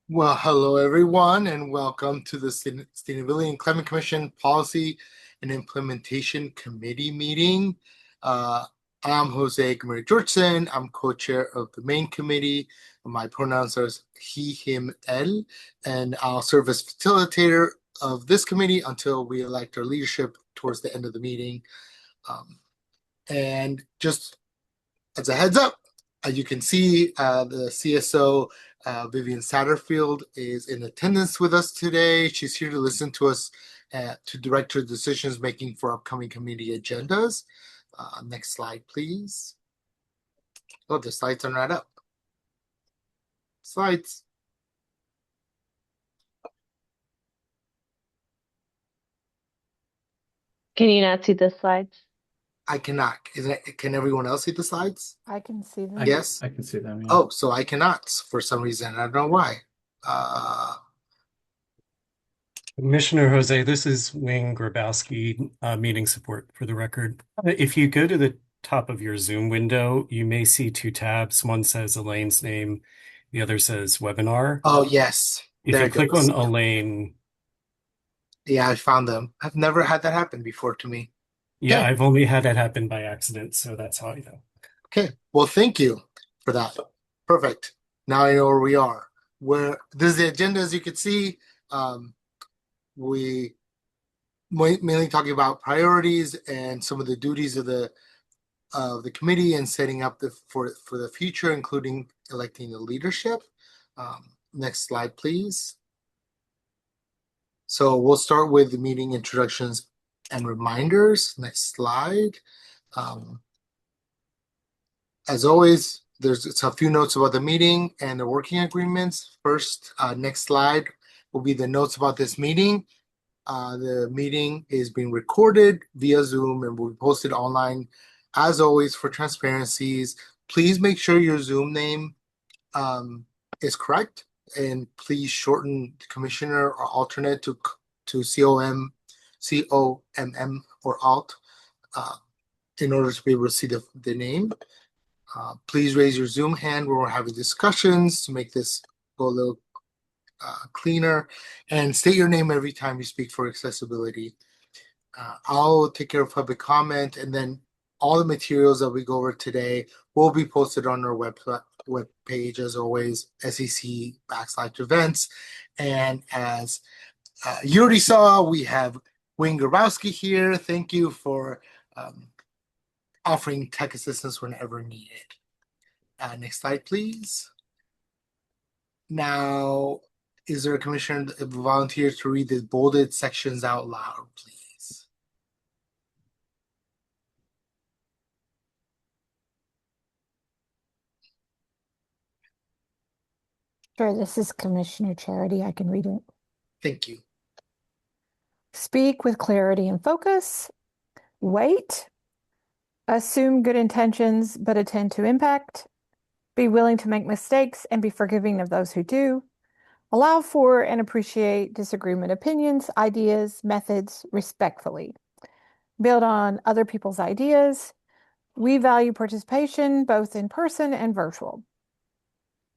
Well, hello everyone, and welcome to the Sustainability and Climate Commission Policy and Implementation Committee meeting. Uh, I'm Jose Gamari Georgeson. I'm co-chair of the main committee. My pronouns are he, him, el, and I'll serve as facilitator of this committee until we elect our leadership towards the end of the meeting. Um, and just as a heads up, as you can see, the CSO, Vivian Satterfield, is in attendance with us today. She's here to listen to us to direct her decisions making for upcoming committee agendas. Next slide, please. Oh, the slides are not up. Slides. Can you not see the slides? I cannot. Can everyone else see the slides? I can see them. Yes. I can see them. Yeah. Oh, so I cannot for some reason. I don't know why. Commissioner Jose, this is Wayne Grabowski, meeting support for the record. If you go to the top of your Zoom window, you may see two tabs. One says Elaine's name, the other says webinar. Oh, yes. If There you it click goes. on Elaine, Yeah, I found them. I've never had that happen before to me. yeah, Okay. I've only had that happen by accident, so that's how I know. Okay, well, thank you for that. Perfect. Now I know where we are. Where this is the agenda, as you can see. We mainly talking about priorities and some of the duties of the committee and setting up for the future, including electing the leadership. Next slide, please. So we'll start with the meeting introductions and reminders. Next slide. As always, there's a few notes about the meeting and the working agreements. First, next slide will be the notes about this meeting. The meeting is being recorded via Zoom and will be posted online. As always, for transparencies, please make sure your Zoom name is correct, and please shorten commissioner or alternate to COMM or alt in order to be able to see the name. Please raise your Zoom hand when we're having discussions to make this go a little cleaner, and state your name every time you speak for accessibility. I'll take care of public comment, and then all the materials that we go over today will be posted on our web page, as always, SEC/events. And as you already saw, we have Wayne Grabowski here. Thank you for offering tech assistance whenever needed. Next slide, please. Now, is there a commissioner volunteer to read the bolded sections out loud, please? Sure, this is Commissioner Charity. I can read it. Thank you. Speak with clarity and focus. Wait. Assume good intentions, but attend to impact. Be willing to make mistakes and be forgiving of those who do. Allow for and appreciate disagreement opinions, ideas, methods respectfully. Build on other people's ideas. We value participation both in person and virtual.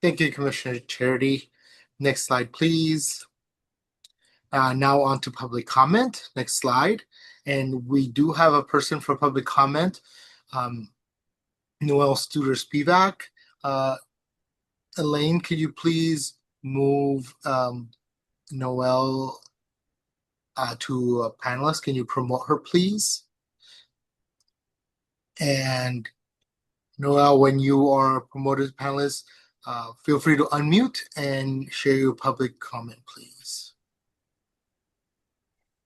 Thank you, Commissioner Charity. Next slide, please. Now on to public comment. Next slide. And we do have a person for public comment, Noel Studer-Spivak. Elaine, could you please move Noel to a panelist? Can you promote her, please? And Noel, when you are promoted panelist, feel free to unmute and share your public comment, please.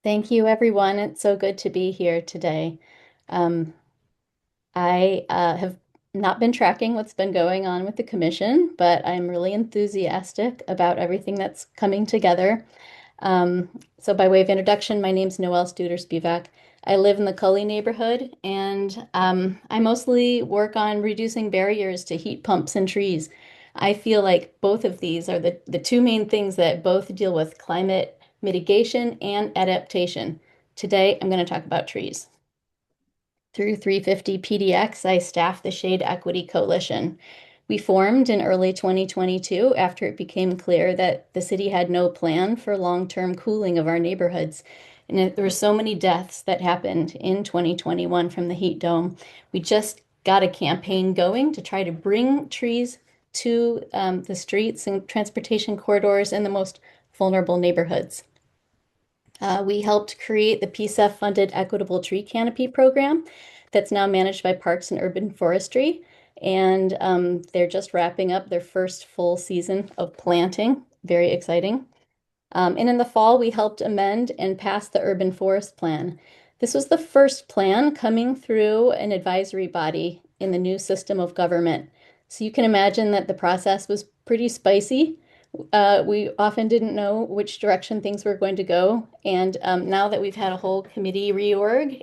Thank you, everyone. It's so good to be here today. I have not been tracking what's been going on with the commission, but I'm really enthusiastic about everything that's coming together. So by way of introduction, my name's Noel Studer-Spivak. I live in the Cully neighborhood, and I mostly work on reducing barriers to heat pumps and trees. I feel like both of these are the two main things that both deal with climate mitigation and adaptation. Today, I'm going to talk about trees. Through 350 PDX, I staff the Shade Equity Coalition. We formed in early 2022 after it became clear that the city had no plan for long-term cooling of our neighborhoods. And there were so many deaths that happened in 2021 from the heat dome. We just got a campaign going to try to bring trees to the streets and transportation corridors in the most vulnerable neighborhoods. We helped create the PSEF-funded Equitable Tree Canopy Program that's now managed by Parks and Urban Forestry. And they're just wrapping up their first full season of planting. Very exciting. And in the fall, we helped amend and pass the Urban Forest Plan. This was the first plan coming through an advisory body in the new system of government. So you can imagine that the process was pretty spicy. We often didn't know which direction things were going to go. And now that we've had a whole committee reorg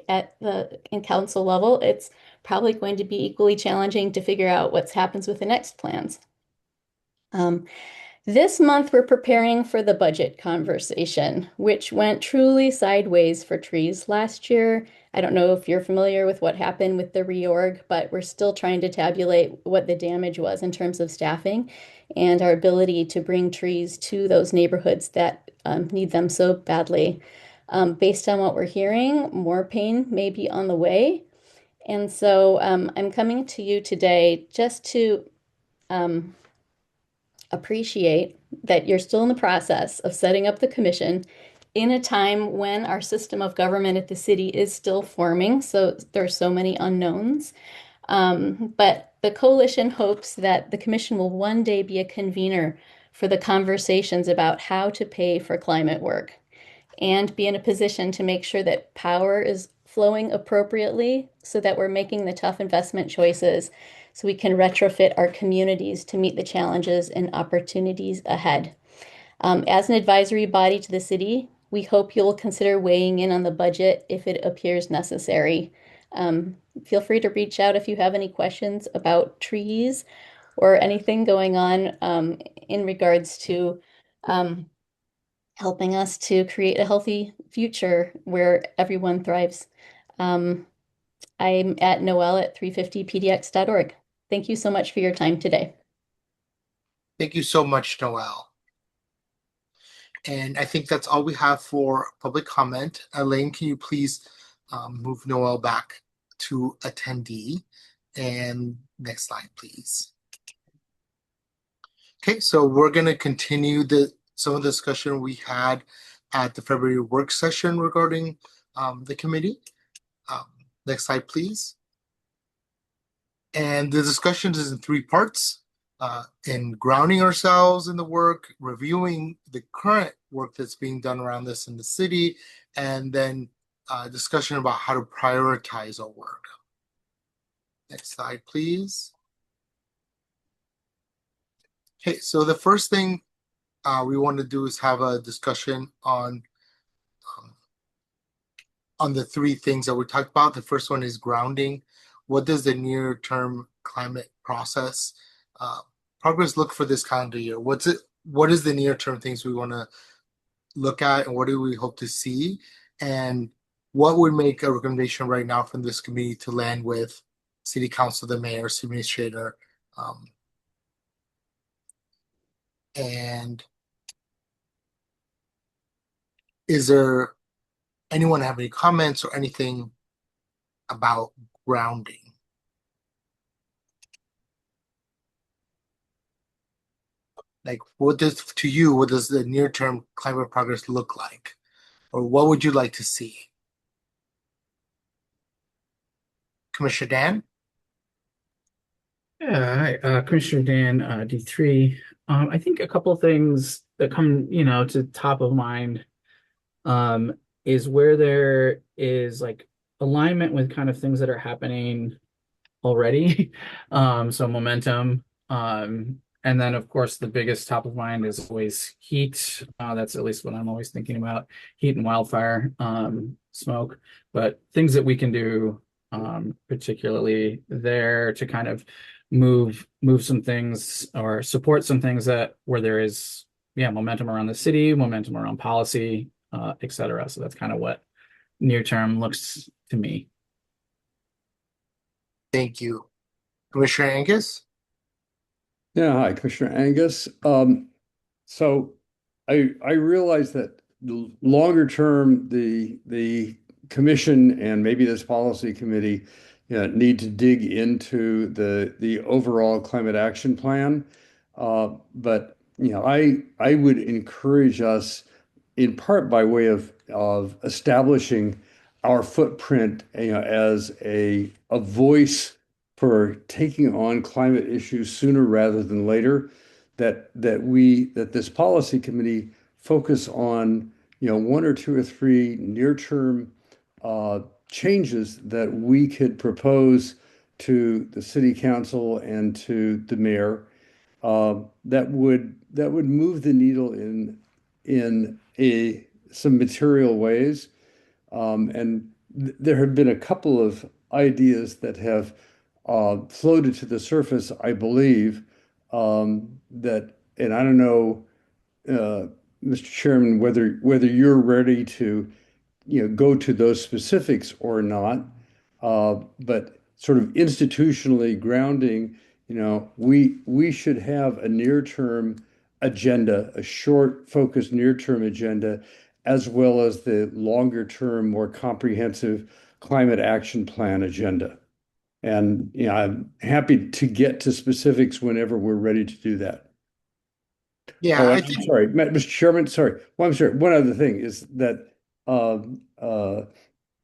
in council level, it's probably going to be equally challenging to figure out what happens with the next plans. This month, we're preparing for the budget conversation, which went truly sideways for trees last year. I don't know if you're familiar with what happened with the reorg, but we're still trying to tabulate what the damage was in terms of staffing and our ability to bring trees to those neighborhoods that need them so badly. Based on what we're hearing, more pain may be on the way. And so I'm coming to you today just to appreciate that you're still in the process of setting up the commission in a time when our system of government at the city is still forming. So there are so many unknowns. But the coalition hopes that the commission will one day be a convener for the conversations about how to pay for climate work and be in a position to make sure that power is flowing appropriately so that we're making the tough investment choices so we can retrofit our communities to meet the challenges and opportunities ahead. As an advisory body to the city, we hope you'll consider weighing in on the budget if it appears necessary. Feel free to reach out if you have any questions about trees or anything going on in regards to helping us to create a healthy future where everyone thrives. I'm at noel@350pdx.org. Thank you so much for your time today. Thank you so much, Noel. And I think that's all we have for public comment. Elaine, can you please move Noel back to attendee? And next slide, please. Okay, so we're going to continue some of the discussion we had at the February work session regarding the committee. Next slide, please. And the discussion is in three parts. In grounding ourselves in the work, reviewing the current work that's being done around this in the city, and then discussion about how to prioritize our work. Next slide, please. Okay, so the first thing we want to do is have a discussion on the three things that we talked about. The first one is grounding. What does the near-term climate process progress look for this calendar year? What is the near-term things we want to look at, and what do we hope to see? And what would make a recommendation right now from this committee to land with City Council, the mayor, city administrator, and is there anyone have any comments or anything about grounding? Like, what does the near-term climate progress look like? Or what would you like to see? Commissioner Dan? Yeah, hi, Commissioner Dan, D3. I think a couple things that come, to top of mind is where there is like alignment with kind of things that are happening already. So momentum. And then, of course, the biggest top of mind is always heat. That's at least what I'm always thinking about, heat and wildfire, smoke. But things that we can do, particularly there to kind of move some things or support some things where there is, momentum around the city, momentum around policy, et cetera. So that's kind of what near term looks to me. Thank you. Commissioner Angus? Yeah, hi, Commissioner Angus. So I realize that the longer term, the commission and maybe this policy committee, need to dig into the overall climate action plan. But I would encourage us, in part by way of establishing our footprint, as a voice for taking on climate issues sooner rather than later, that this policy committee focus on one or two or three near-term changes that we could propose to the city council and to the mayor, that would move the needle in some material ways. And there have been a couple of ideas that have floated to the surface, I believe, and I don't know, Mr. Chairman, whether you're ready to go to those specifics or not. But sort of institutionally grounding, we should have a near-term agenda, a short, focused near-term agenda, as well as the longer-term, more comprehensive climate action plan agenda. And I'm happy to get to specifics whenever we're ready to do that. Yeah, Oh, I and I'm think sorry, Mr. Chairman, sorry. Well, I'm sorry. One other thing is that um, uh,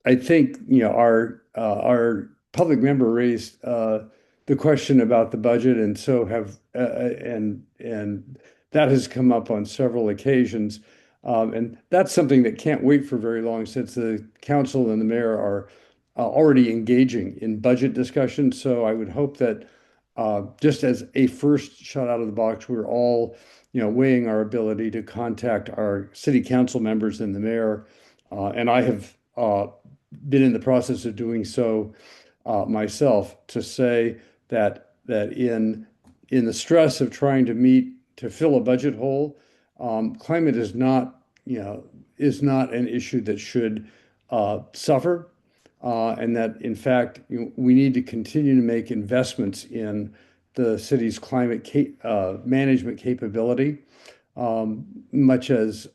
I think our public member raised the question about the budget, and so have and that has come up on several occasions, and that's something that can't wait for very long, since the council and the mayor are already engaging in budget discussions. So I would hope that just as a first shot out of the box, we're all weighing our ability to contact our city council members and the mayor, and I have been in the process of doing so myself, to say that in the stress of trying to fill a budget hole, climate is not an issue that should suffer, and that in fact we need to continue to make investments in the city's climate management capability, much as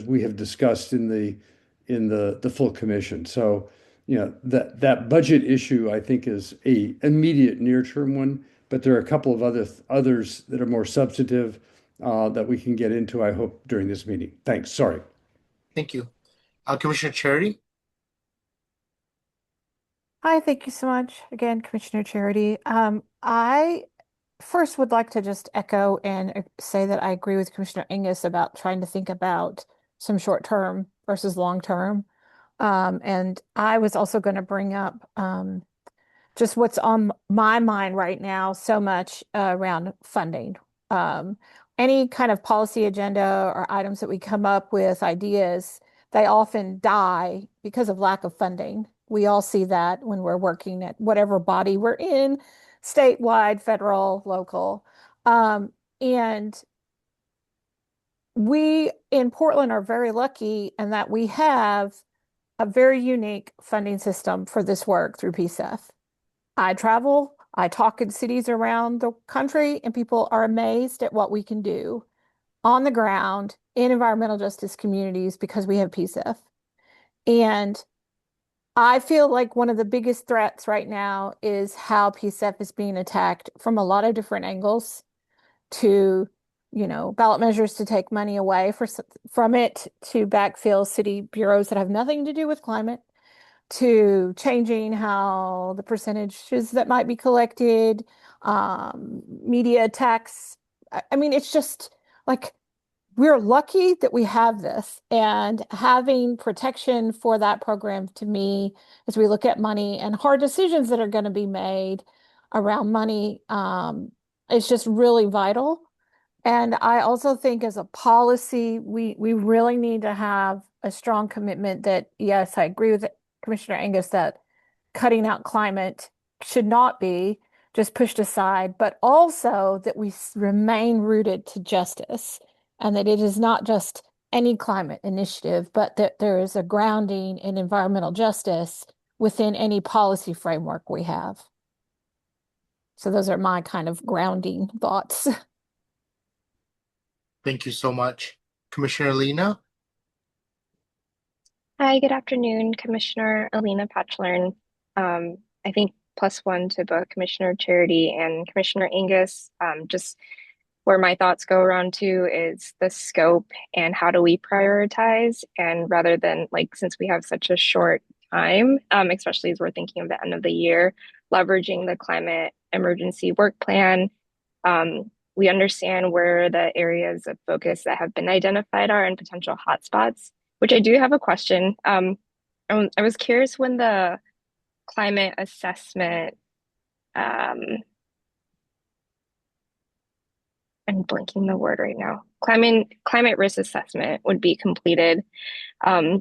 we have discussed in the full commission. So, that budget issue, I think, is a immediate near-term one, but there are a couple of others that are more substantive that we can get into, I hope, during this meeting. Thanks. Sorry. thank you. Commissioner Charity? Hi, thank you so much. Again, Commissioner Charity. I first would like to just echo and say that I agree with Commissioner Angus about trying to think about some short term versus long term. And I was also going to bring up just what's on my mind right now so much around funding. Any kind of policy agenda or items that we come up with, ideas, they often die because of lack of funding. We all see that when we're working at whatever body we're in, statewide, federal, local. And we in Portland are very lucky in that we have a very unique funding system for this work through PSEF. I travel, I talk in cities around the country, and people are amazed at what we can do on the ground in environmental justice communities because we have PSEF. And I feel like one of the biggest threats right now is how PSEF is being attacked from a lot of different angles, to, ballot measures to take money away from it, to backfill city bureaus that have nothing to do with climate, to changing how the percentages that might be collected, media tax. I mean, it's just like we're lucky that we have this, and having protection for that program, to me, as we look at money and hard decisions that are going to be made around money, it's just really vital. And I also think as a policy, we really need to have a strong commitment that, yes, I agree with Commissioner Angus that cutting out climate should not be just pushed aside, but also that we remain rooted to justice, and that it is not just any climate initiative, but that there is a grounding in environmental justice within any policy framework we have. So those are my kind of grounding thoughts. Thank you so much. Commissioner Lena? Hi, good afternoon, Commissioner Alina Patchlern. I think +1 to both Commissioner Charity and Commissioner Angus. Just where my thoughts go around to is the scope and how do we prioritize, and rather than like, since we have such a short time, especially as we're thinking of the end of the year, leveraging the climate emergency work plan. We understand where the areas of focus that have been identified are and potential hotspots, which I do have a question. I was curious when the climate assessment, I'm blanking the word right now. Climate risk assessment would be completed,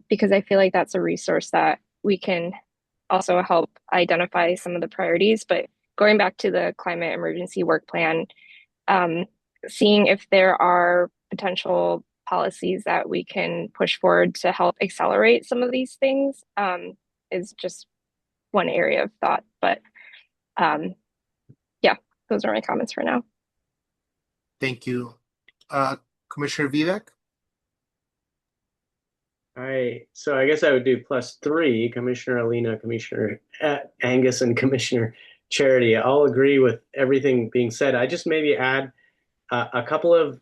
because I feel like that's a resource that we can also help identify some of the priorities. But going back to the climate emergency work plan, seeing if there are potential policies that we can push forward to help accelerate some of these things, is just one area of thought. But yeah, those are my comments for now. Thank you. Commissioner Vivek? So I guess I would do +3, Commissioner Alina, Commissioner Angus, and Commissioner Charity. I'll agree with everything being said. I just maybe add a couple of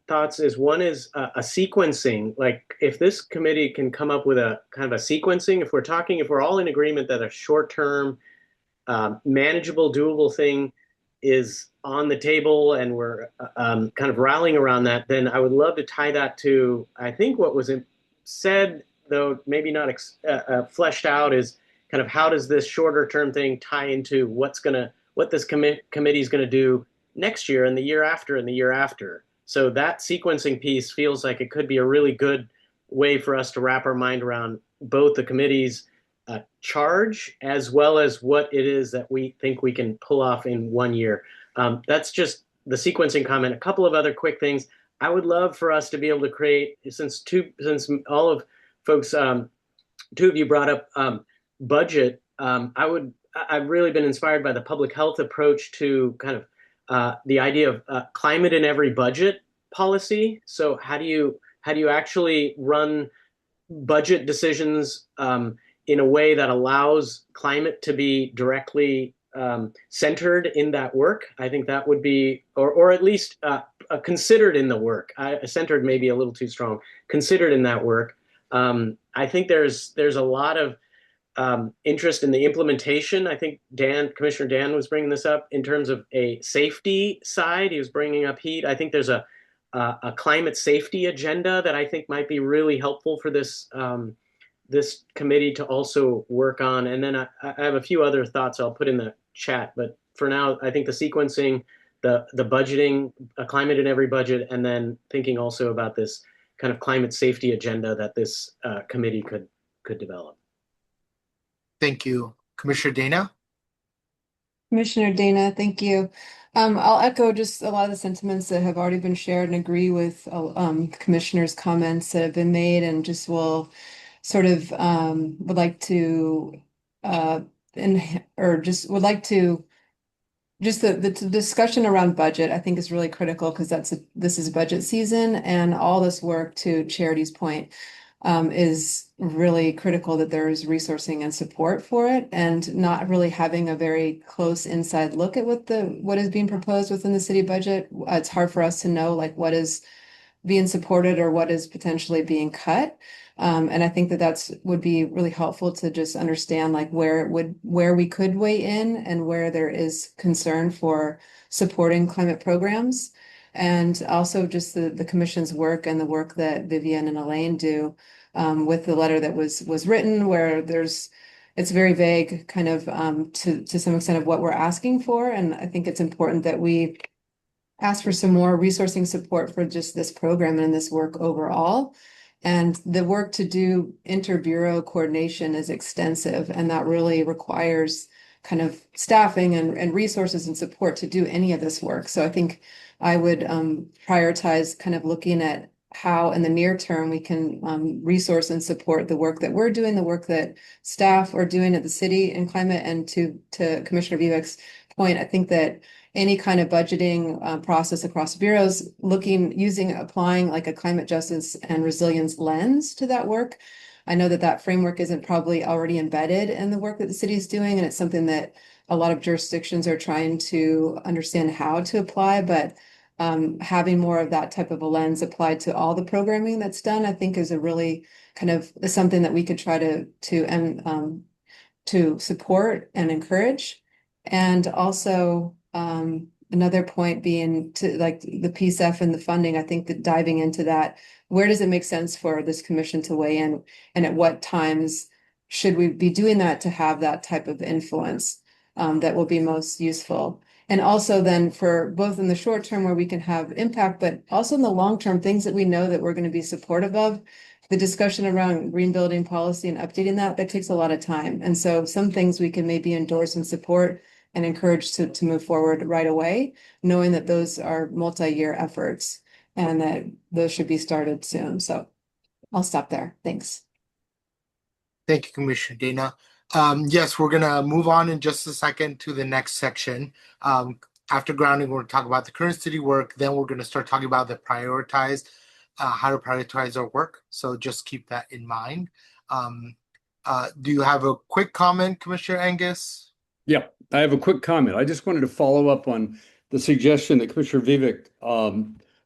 thoughts. One is a sequencing. Like if this committee can come up with a kind of a sequencing, if we're all in agreement that a short-term, manageable, doable thing is on the table and we're kind of rallying around that, then I would love to tie that to, I think what was said, though maybe not fleshed out, is kind of how does this shorter term thing tie into what this committee is going to do next year and the year after and the year after. So that sequencing piece feels like it could be a really good way for us to wrap our mind around both the committee's charge as well as what it is that we think we can pull off in 1 year. That's just the sequencing comment. A couple of other quick things. I would love for us to be able to create, since all of folks, 2 of you brought up budget. I've really been inspired by the public health approach to kind of the idea of climate in every budget policy. So how do you actually run budget decisions in a way that allows climate to be directly centered in that work? I think that would be, or at least considered in the work. Centered may be a little too strong. Considered in that work. I think there's a lot of interest in the implementation. I think Commissioner Dan was bringing this up in terms of a safety side. He was bringing up heat. I think there's a climate safety agenda that I think might be really helpful for this committee to also work on. And then I have a few other thoughts I'll put in the chat. But for now, I think the sequencing, the budgeting, a climate in every budget, and then thinking also about this kind of climate safety agenda that this committee could develop. Thank you. Commissioner Dana? Commissioner Dana, thank you. I'll echo just a lot of the sentiments that have already been shared and agree with commissioners' comments that have been made, and just will sort of would like to just the discussion around budget, I think, is really critical, because this is budget season, and all this work, to Charity's point, is really critical that there is resourcing and support for it, and not really having a very close inside look at what is being proposed within the city budget. It's hard for us to know like what is being supported or what is potentially being cut. And I think that would be really helpful to just understand like where we could weigh in and where there is concern for supporting climate programs. And also just the commission's work and the work that Vivian and Elaine do with the letter that was written, where it's very vague kind of to some extent of what we're asking for. And I think it's important that we ask for some more resourcing support for just this program and this work overall. And the work to do inter-bureau coordination is extensive, and that really requires kind of staffing and resources and support to do any of this work. So I think I would prioritize kind of looking at how in the near term we can resource and support the work that we're doing, the work that staff are doing at the city in climate. And to Commissioner Vivek's point, I think that any kind of budgeting process across bureaus, applying like a climate justice and resilience lens to that work. I know that framework isn't probably already embedded in the work that the city is doing, and it's something that a lot of jurisdictions are trying to understand how to apply, but having more of that type of a lens applied to all the programming that's done, I think is a really is something that we could try to support and encourage. And also, another point being to like the PSEF and the funding, I think that diving into that, where does it make sense for this commission to weigh in, and at what times should we be doing that to have that type of influence that will be most useful? And also then for both in the short term where we can have impact, but also in the long term, things that we know that we're going to be supportive of. The discussion around green building policy and updating that takes a lot of time. And so some things we can maybe endorse and support and encourage to move forward right away, knowing that those are multi-year efforts and that those should be started soon. So I'll stop there. Thanks. Thank you, Commissioner Dana. Yes, we're gonna move on in just a second to the next section. After grounding, we're gonna talk about the current city work. Then we're gonna start talking about how to prioritize our work. So just keep that in mind. Do you have a quick comment, Commissioner Angus? Yeah, I have a quick comment. I just wanted to follow up on the suggestion that Commissioner Vivek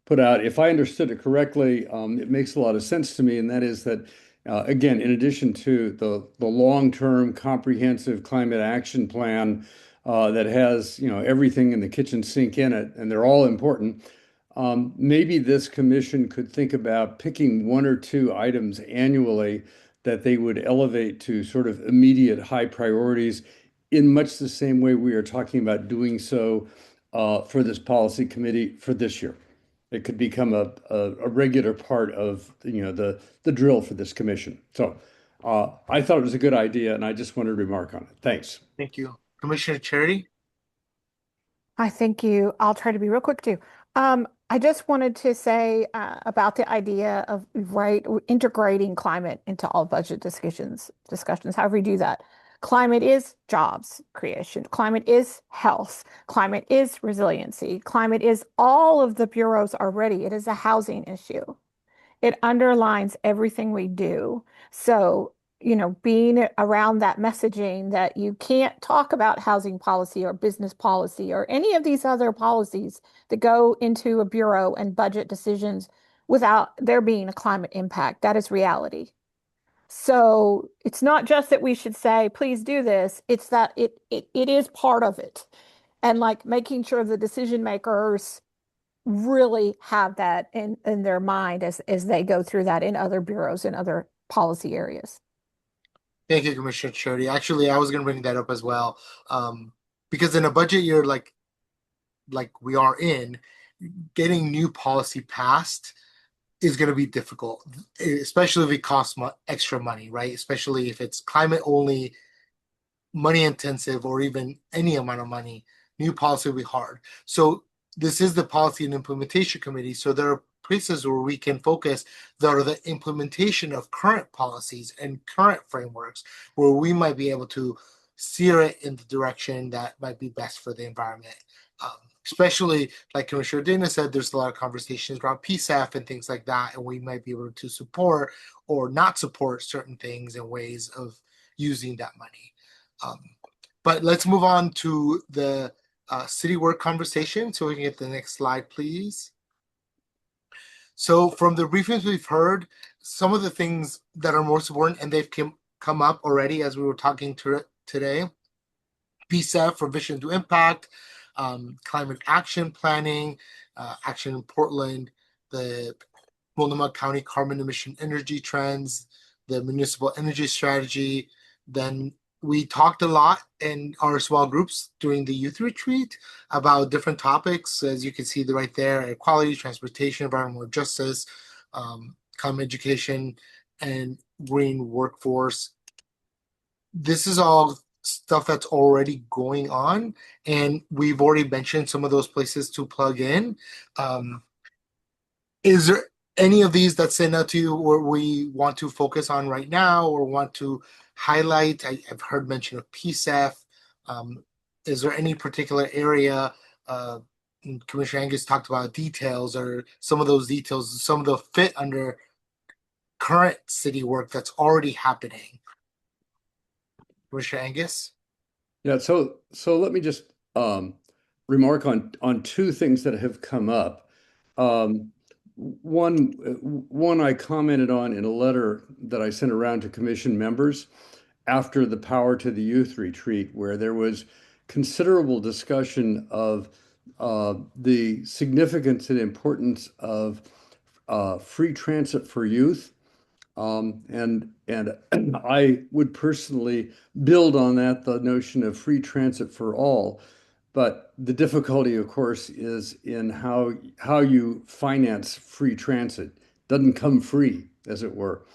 put out. If I understood it correctly, it makes a lot of sense to me, and that is that again, in addition to the long-term comprehensive climate action plan that has everything in the kitchen sink in it, and they're all important, maybe this commission could think about picking one or two items annually that they would elevate to sort of immediate high priorities in much the same way we are talking about doing so for this policy committee for this year. It could become a regular part of the drill for this commission. So I thought it was a good idea, and I just wanted to remark on it. Thanks. Thank you. Commissioner Charity? Thank you. I'll try to be real quick too. I just wanted to say about the idea of integrating climate into all budget discussions, however you do that. Climate is jobs creation. Climate is health. Climate is resiliency. Climate is all of the bureaus already. It is a housing issue. It underlines everything we do. So, being around that messaging that you can't talk about housing policy or business policy or any of these other policies that go into a bureau and budget decisions without there being a climate impact. That is reality. So it's not just that we should say, please do this. It's that it is part of it. And like making sure the decision makers really have that in their mind as they go through that in other bureaus and other policy areas. Thank you, Commissioner Charity. Actually, I was going to bring that up as well. Because in a budget year like we are in, getting new policy passed is going to be difficult, especially if it costs extra money, right? Especially if it's climate only, money intensive, or even any amount of money, new policy will be hard. So this is the Policy and Implementation Committee. So there are places where we can focus that are the implementation of current policies and current frameworks, where we might be able to steer it in the direction that might be best for the environment. Especially, like Commissioner Dana said, there's a lot of conversations around PSEF and things like that, and we might be able to support or not support certain things and ways of using that money. But let's move on to the city work conversation. So we can get the next slide, please. So from the briefings we've heard, some of the things that are most important, and they've come up already as we were talking today, PSEF for Vision to Impact, climate action planning, action in Portland, the Multnomah County carbon emission energy trends, the municipal energy strategy. Then we talked a lot in our small groups during the youth retreat about different topics, as you can see right there: equality, transportation, environmental justice, climate education, and green workforce. This is all stuff that's already going on, and we've already mentioned some of those places to plug in. Is there any of these that stand out to you or we want to focus on right now or want to highlight? I've heard mention of PSEF. Is there any particular area? Commissioner Angus talked about details, or some of those details, some of the fit under current city work that's already happening. Commissioner Angus? Yeah, so let me just remark on two things that have come up. One I commented on in a letter that I sent around to commission members after the Power to the Youth retreat, where there was considerable discussion of the significance and importance of free transit for youth. And I would personally build on that, the notion of free transit for all. But the difficulty, of course, is in how you finance free transit. Doesn't come free, as it were.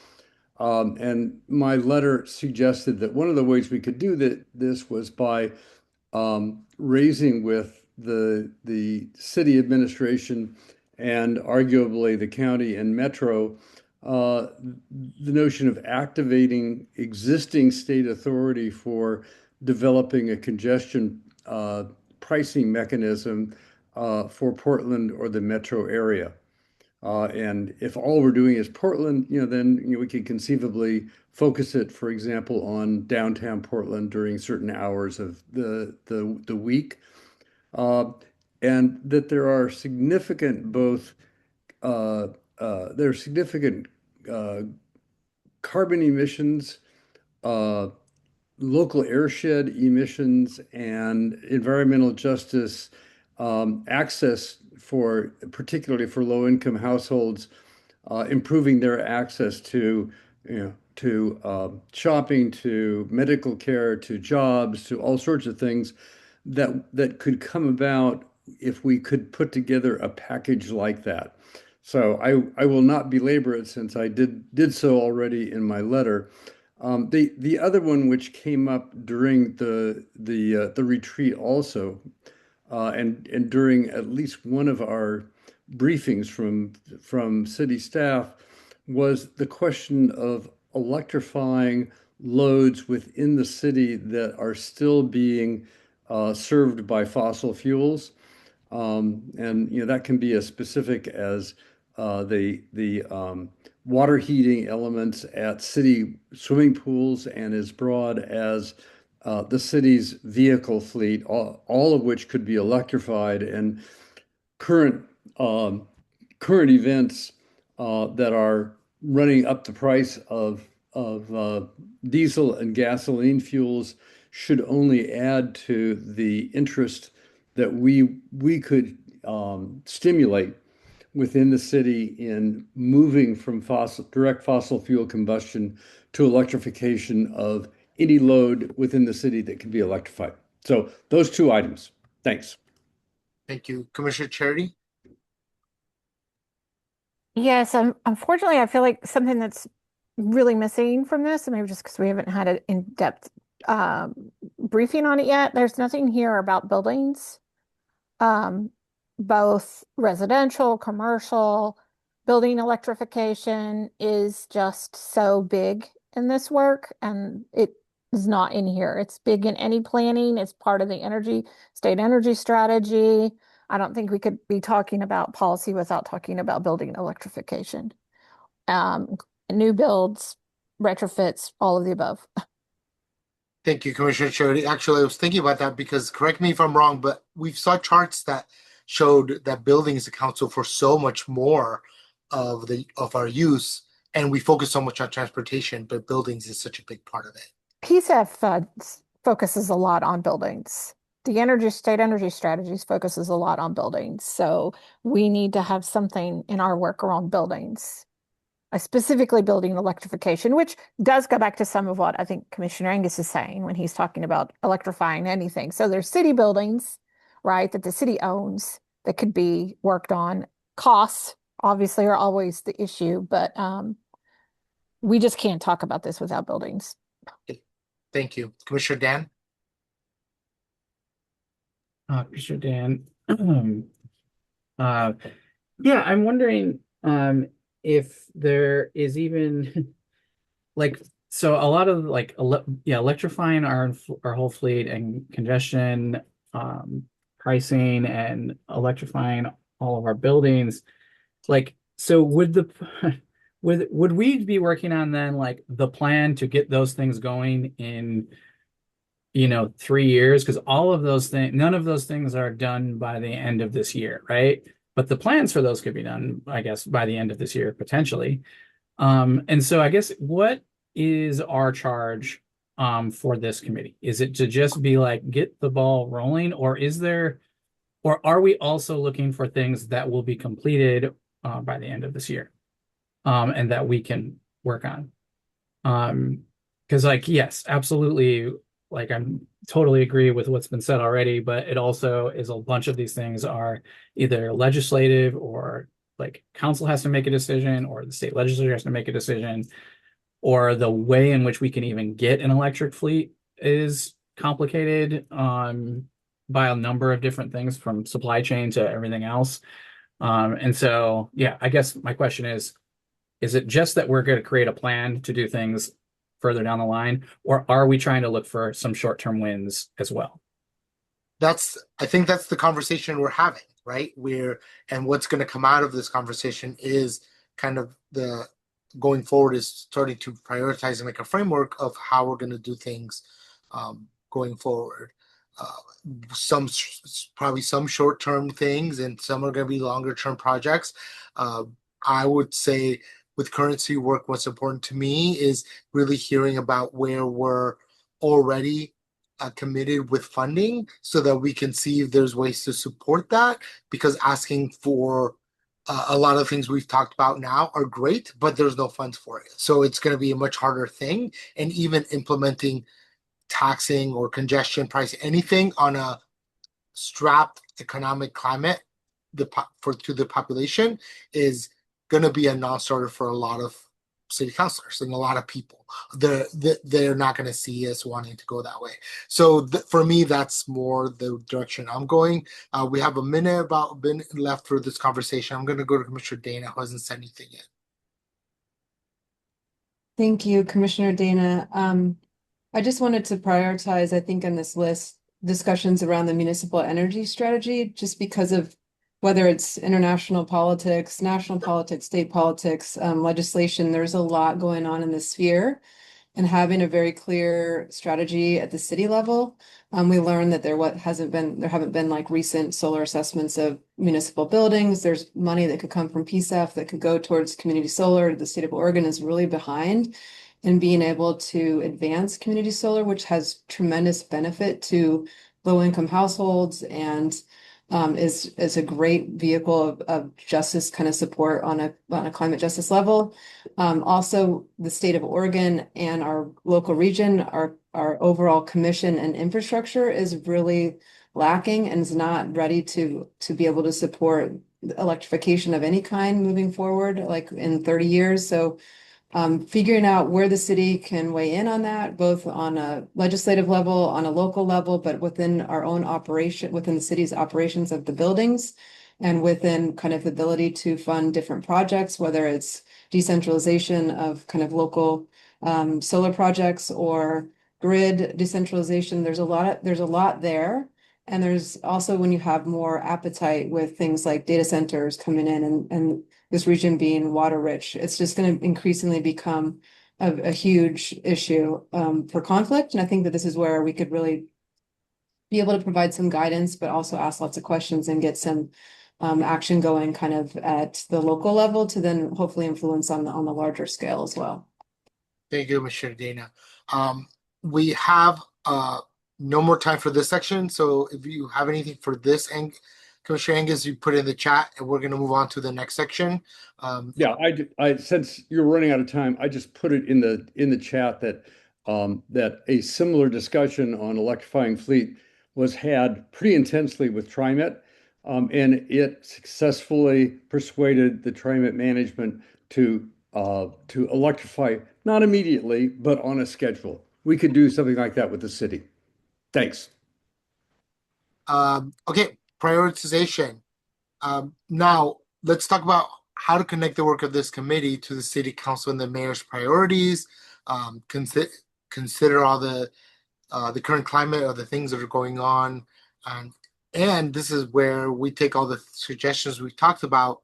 And my letter suggested that one of the ways we could do this was by raising with the city administration and arguably the county and metro the notion of activating existing state authority for developing a congestion pricing mechanism for Portland or the metro area. And if all we're doing is Portland, then we could conceivably focus it, for example, on downtown Portland during certain hours of the week, and that there are significant carbon emissions, local airshed emissions, and environmental justice access particularly for low-income households, improving their access to shopping, to medical care, to jobs, to all sorts of things that could come about if we could put together a package like that. So I will not belabor it since I did so already in my letter. The other one which came up during the retreat also, and during at least one of our briefings from city staff, was the question of electrifying loads within the city that are still being served by fossil fuels. And that can be as specific as the water heating elements at city swimming pools, and as broad as the city's vehicle fleet, all of which could be electrified. And current events that are running up the price of diesel and gasoline fuels should only add to the interest that we could stimulate within the city in moving from direct fossil fuel combustion to electrification of any load within the city that can be electrified. So those two items. Thanks. Thank you. Commissioner Charity? Yes, unfortunately, I feel like something that's really missing from this, and maybe just because we haven't had an in-depth briefing on it yet, there's nothing here about buildings, both residential, commercial. Building electrification is just so big in this work, and it is not in here. It's big in any planning. It's part of the state energy strategy. I don't think we could be talking about policy without talking about building electrification. New builds, retrofits, all of the above. Thank you, Commissioner Charity. Actually, I was thinking about that because, correct me if I'm wrong, but we saw charts that showed that buildings account for so much more of our use, and we focus so much on transportation, but buildings is such a big part of it. PSEF focuses a lot on buildings. The state energy strategies focuses a lot on buildings. So we need to have something in our work around buildings, specifically building electrification, which does go back to some of what I think Commissioner Angus is saying when he's talking about electrifying anything. So there's city buildings, right, that the city owns that could be worked on. Costs obviously are always the issue, but we just can't talk about this without buildings. Thank you. Commissioner Dan? Commissioner Dan. Yeah, I'm wondering if there is even like, so a lot of like electrifying our whole fleet and congestion pricing and electrifying all of our buildings, like, so would the would we be working on then like the plan to get those things going in 3 years? Because all of those things, none of those things are done by the end of this year, right? But the plans for those could be done, I guess, by the end of this year, potentially. And so I guess what is our charge for this committee? Is it to just be like, get the ball rolling, or are we also looking for things that will be completed by the end of this year and that we can work on? Because like, yes, absolutely. Like, I'm totally agree with what's been said already, but it also is a bunch of these things are either legislative or like council has to make a decision or the state legislature has to make a decision, or the way in which we can even get an electric fleet is complicated by a number of different things from supply chain to everything else. And so, yeah, I guess my question is it just that we're going to create a plan to do things further down the line, or are we trying to look for some short-term wins as well? I think that's the conversation we're having, right? And what's going to come out of this conversation is kind of the going forward is starting to prioritize and make a framework of how we're going to do things going forward. Probably some short-term things, and some are going to be longer-term projects. I would say with currency work, what's important to me is really hearing about where we're already committed with funding so that we can see if there's ways to support that, because asking for a lot of things we've talked about now are great, but there's no funds for it. So it's going to be a much harder thing. And even implementing taxing or congestion pricing, anything on a strapped economic climate to the population is going to be a non-starter for a lot of city councilors and a lot of people. They're not going to see us wanting to go that way. So for me, that's more the direction I'm going. We have a minute left for this conversation. I'm going to go to Commissioner Dana, who hasn't said anything yet. Thank you, Commissioner Dana. I just wanted to prioritize, I think, on this list, discussions around the municipal energy strategy, just because of whether it's international politics, national politics, state politics, legislation, there's a lot going on in this sphere. And having a very clear strategy at the city level, we learned that there haven't been like recent solar assessments of municipal buildings. There's money that could come from PSEF that could go towards community solar. The state of Oregon is really behind in being able to advance community solar, which has tremendous benefit to low-income households and is a great vehicle of justice kind of support on a climate justice level. Also, the state of Oregon and our local region, our overall commission and infrastructure is really lacking and is not ready to be able to support electrification of any kind moving forward, like in 30 years. So figuring out where the city can weigh in on that, both on a legislative level, on a local level, but within our own operation, within the city's operations of the buildings, and within kind of the ability to fund different projects, whether it's decentralization of kind of local solar projects or grid decentralization. There's a lot there. And there's also, when you have more appetite with things like data centers coming in and this region being water rich, it's just going to increasingly become a huge issue for conflict. And I think that this is where we could really be able to provide some guidance, but also ask lots of questions and get some action going kind of at the local level to then hopefully influence on the larger scale as well. Thank you, Mr. Dana. We have no more time for this section. So if you have anything for this, and Commissioner Angus, you put it in the chat, and we're going to move on to the next section. Yeah, I since you're running out of time, I just put it in the chat that that a similar discussion on electrifying fleet was had pretty intensely with TriMet, and it successfully persuaded the TriMet management to electrify, not immediately, but on a schedule. We could do something like that with the city. Thanks. Okay, prioritization. Now let's talk about how to connect the work of this committee to the city council and the mayor's priorities, consider all the current climate of the things that are going on. And this is where we take all the suggestions we've talked about.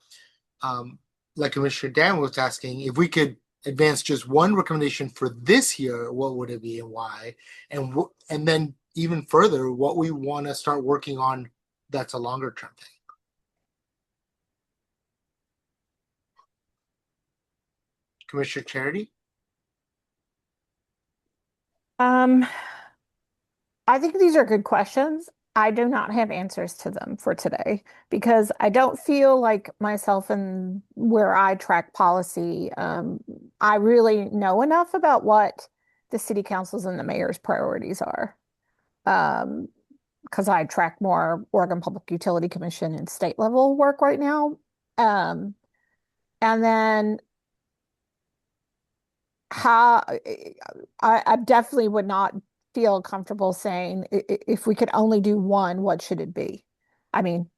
Like Commissioner Dan was asking, if we could advance just one recommendation for this year, what would it be and why? And then even further, what we want to start working on that's a longer term thing. Commissioner Charity? I think these are good questions. I do not have answers to them for today because I don't feel like myself and where I track policy, I really know enough about what the city council's and the mayor's priorities are. Because I track more Oregon Public Utility Commission and state level work right now. And then how I definitely would not feel comfortable saying if we could only do one, what should it be? I mean,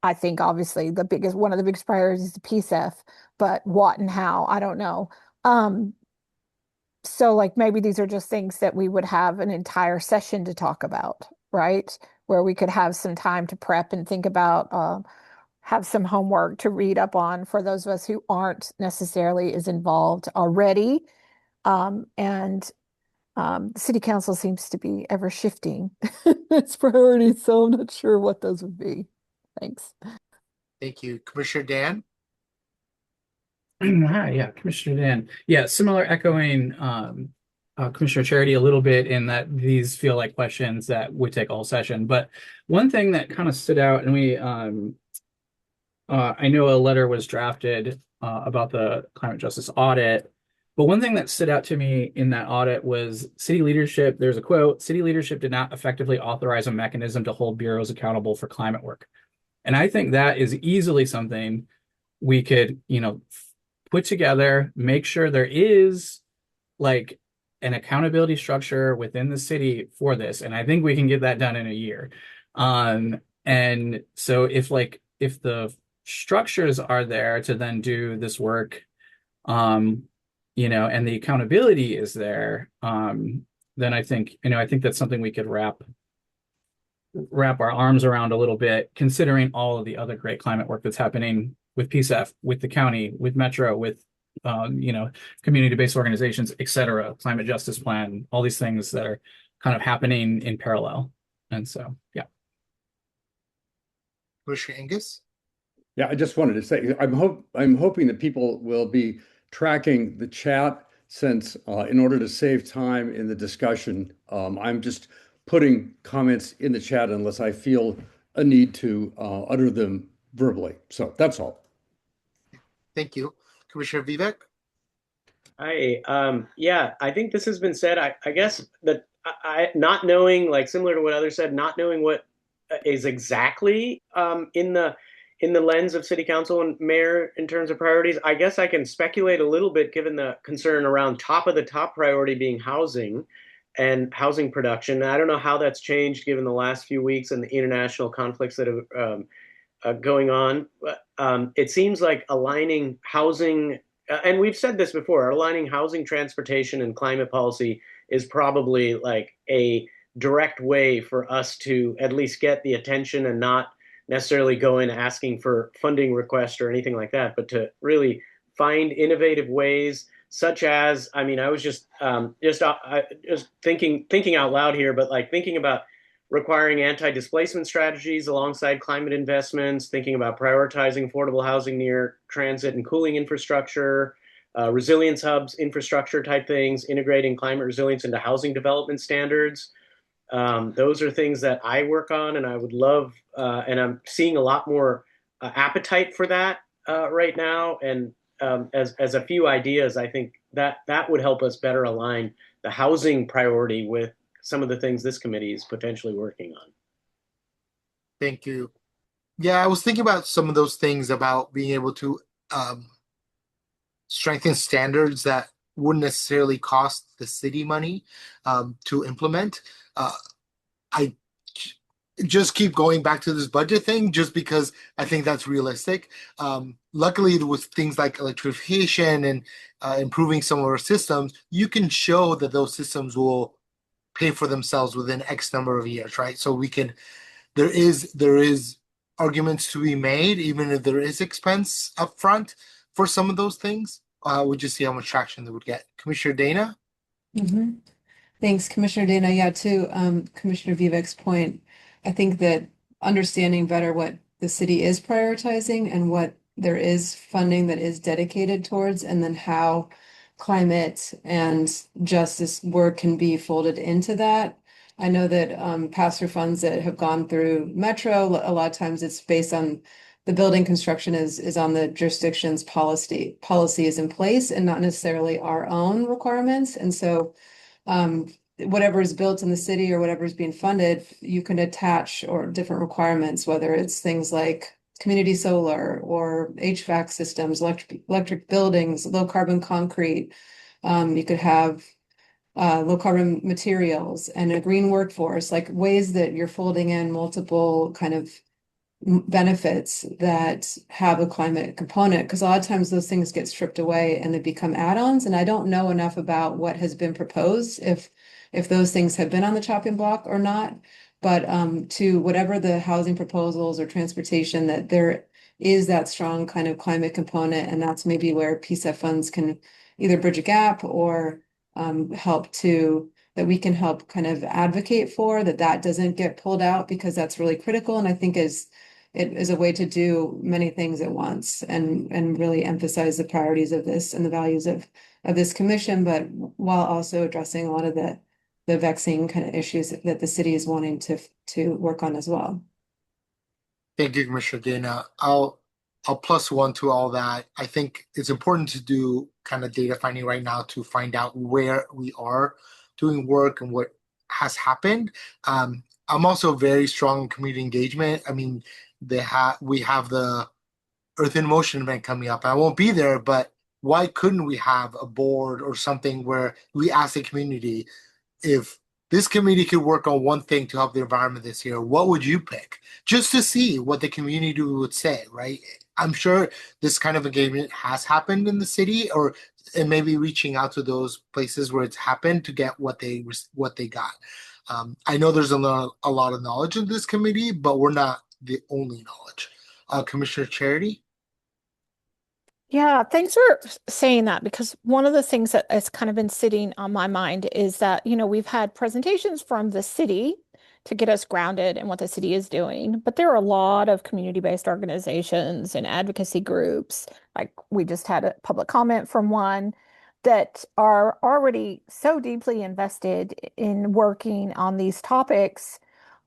I think obviously one of the biggest priorities is the PSEF, but what and how, I don't know. So like maybe these are just things that we would have an entire session to talk about, right? Where we could have some time to prep and think about, have some homework to read up on for those of us who aren't necessarily as involved already. The city council seems to be ever shifting its priorities, so I'm not sure what those would be. Thanks. Thank you. Commissioner Dan? Hi, yeah, Commissioner Dan. Yeah, similar echoing Commissioner Charity a little bit in that these feel like questions that would take all session. But one thing that kind of stood out, and I know a letter was drafted about the climate justice audit. But one thing that stood out to me in that audit was city leadership. There's a quote: city leadership did not effectively authorize a mechanism to hold bureaus accountable for climate work. And I think that is easily something we could, put together, make sure there is like an accountability structure within the city for this. And I think we can get that done in a year. And so if the structures are there to then do this work, and the accountability is there, then I think that's something we could wrap our arms around a little bit, considering all of the other great climate work that's happening with PSEF, with the county, with Metro, with community-based organizations, et cetera, climate justice plan, all these things that are kind of happening in parallel. And so, yeah. Commissioner Angus? Yeah, I just wanted to say, I'm hoping that people will be tracking the chat, since in order to save time in the discussion, I'm just putting comments in the chat unless I feel a need to utter them verbally. So that's all. Thank you. Commissioner Vivek? Hi. Yeah, I think this has been said. I guess that I not knowing, like similar to what others said, not knowing what is exactly in the lens of city council and mayor in terms of priorities, I guess I can speculate a little bit given the concern around top of the top priority being housing and housing production. I don't know how that's changed given the last few weeks and the international conflicts that are going on. But it seems like aligning housing, and we've said this before, aligning housing, transportation, and climate policy is probably like a direct way for us to at least get the attention and not necessarily go in asking for funding requests or anything like that, but to really find innovative ways, such as, I mean, I was just thinking out loud here, but like thinking about requiring anti-displacement strategies alongside climate investments, thinking about prioritizing affordable housing near transit and cooling infrastructure, resilience hubs, infrastructure type things, integrating climate resilience into housing development standards. Those are things that I work on, and I would love, and I'm seeing a lot more appetite for that right now. And as a few ideas, I think that would help us better align the housing priority with some of the things this committee is potentially working on. Thank you. Yeah, I was thinking about some of those things about being able to strengthen standards that wouldn't necessarily cost the city money to implement. just keep going back to this budget thing just because I think that's realistic. Luckily, with things like electrification and improving some of our systems, you can show that those systems will pay for themselves within X number of years, right? So we can, there is arguments to be made, even if there is expense upfront for some of those things. We'll just see how much traction they would get. Commissioner Dana? Mhm. Thanks, Commissioner Dana. Yeah, to Commissioner Vivek's point, I think that understanding better what the city is prioritizing and what there is funding that is dedicated towards, and then how climate and justice work can be folded into that. I know that pass-through funds that have gone through Metro, a lot of times it's based on the building construction is on the jurisdiction's policy is in place and not necessarily our own requirements. And so whatever is built in the city or whatever is being funded, you can attach or different requirements, whether it's things like community solar or HVAC systems, electric buildings, low carbon concrete. You could have low carbon materials and a green workforce, like ways that you're folding in multiple kind of benefits that have a climate component, because a lot of times those things get stripped away and they become add-ons. And I don't know enough about what has been proposed, if those things have been on the chopping block or not. But to whatever the housing proposals or transportation, that there is that strong kind of climate component, and that's maybe where PSEF funds can either bridge a gap or help to that we can help kind of advocate for that doesn't get pulled out, because that's really critical. And I think it is a way to do many things at once and really emphasize the priorities of this and the values of this commission, but while also addressing a lot of the vexing kind of issues that the city is wanting to work on as well. Thank you, Commissioner Dana. I'll plus one to all that. I think it's important to do kind of data finding right now to find out where we are doing work and what has happened. I'm also very strong in community engagement. I mean, we have the Earth in Motion event coming up. I won't be there, but why couldn't we have a board or something where we ask the community, if this committee could work on one thing to help the environment this year, what would you pick? Just to see what the community would say, right? I'm sure this kind of engagement has happened in the city, or and maybe reaching out to those places where it's happened to get what they got. I know there's a lot of knowledge in this committee, but we're not the only knowledge. Commissioner Charity? Yeah, thanks for saying that, because one of the things that has kind of been sitting on my mind is that, we've had presentations from the city to get us grounded in what the city is doing, but there are a lot of community-based organizations and advocacy groups. Like we just had a public comment from one that are already so deeply invested in working on these topics,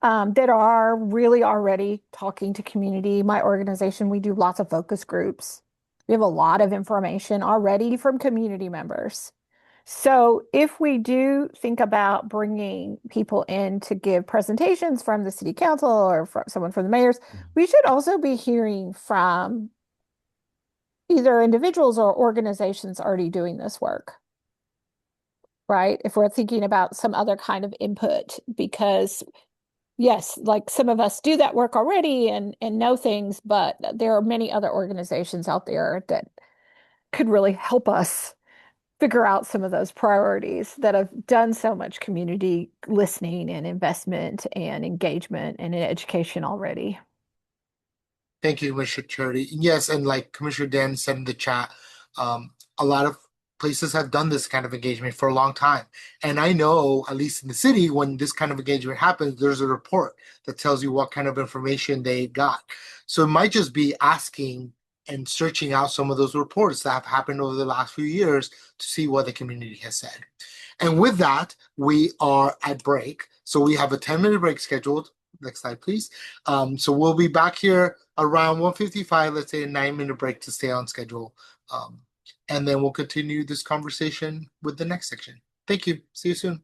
that are really already talking to community. My organization, we do lots of focus groups. We have a lot of information already from community members. So if we do think about bringing people in to give presentations from the city council or from someone from the mayors, we should also be hearing from either individuals or organizations already doing this work, right? If we're thinking about some other kind of input, because yes, like some of us do that work already and know things, but there are many other organizations out there that could really help us figure out some of those priorities, that have done so much community listening and investment and engagement and education already. Thank you, Commissioner Charity. Yes, and like Commissioner Dan said in the chat, a lot of places have done this kind of engagement for a long time. And I know, at least in the city, when this kind of engagement happens, there's a report that tells you what kind of information they got. So it might just be asking and searching out some of those reports that have happened over the last few years to see what the community has said. And with that, we are at break. So we have a 10-minute break scheduled. Next slide, please. So we'll be back here around 1:55, let's say a 9-minute break to stay on schedule. And then we'll continue this conversation with the next section. Thank you. See you soon.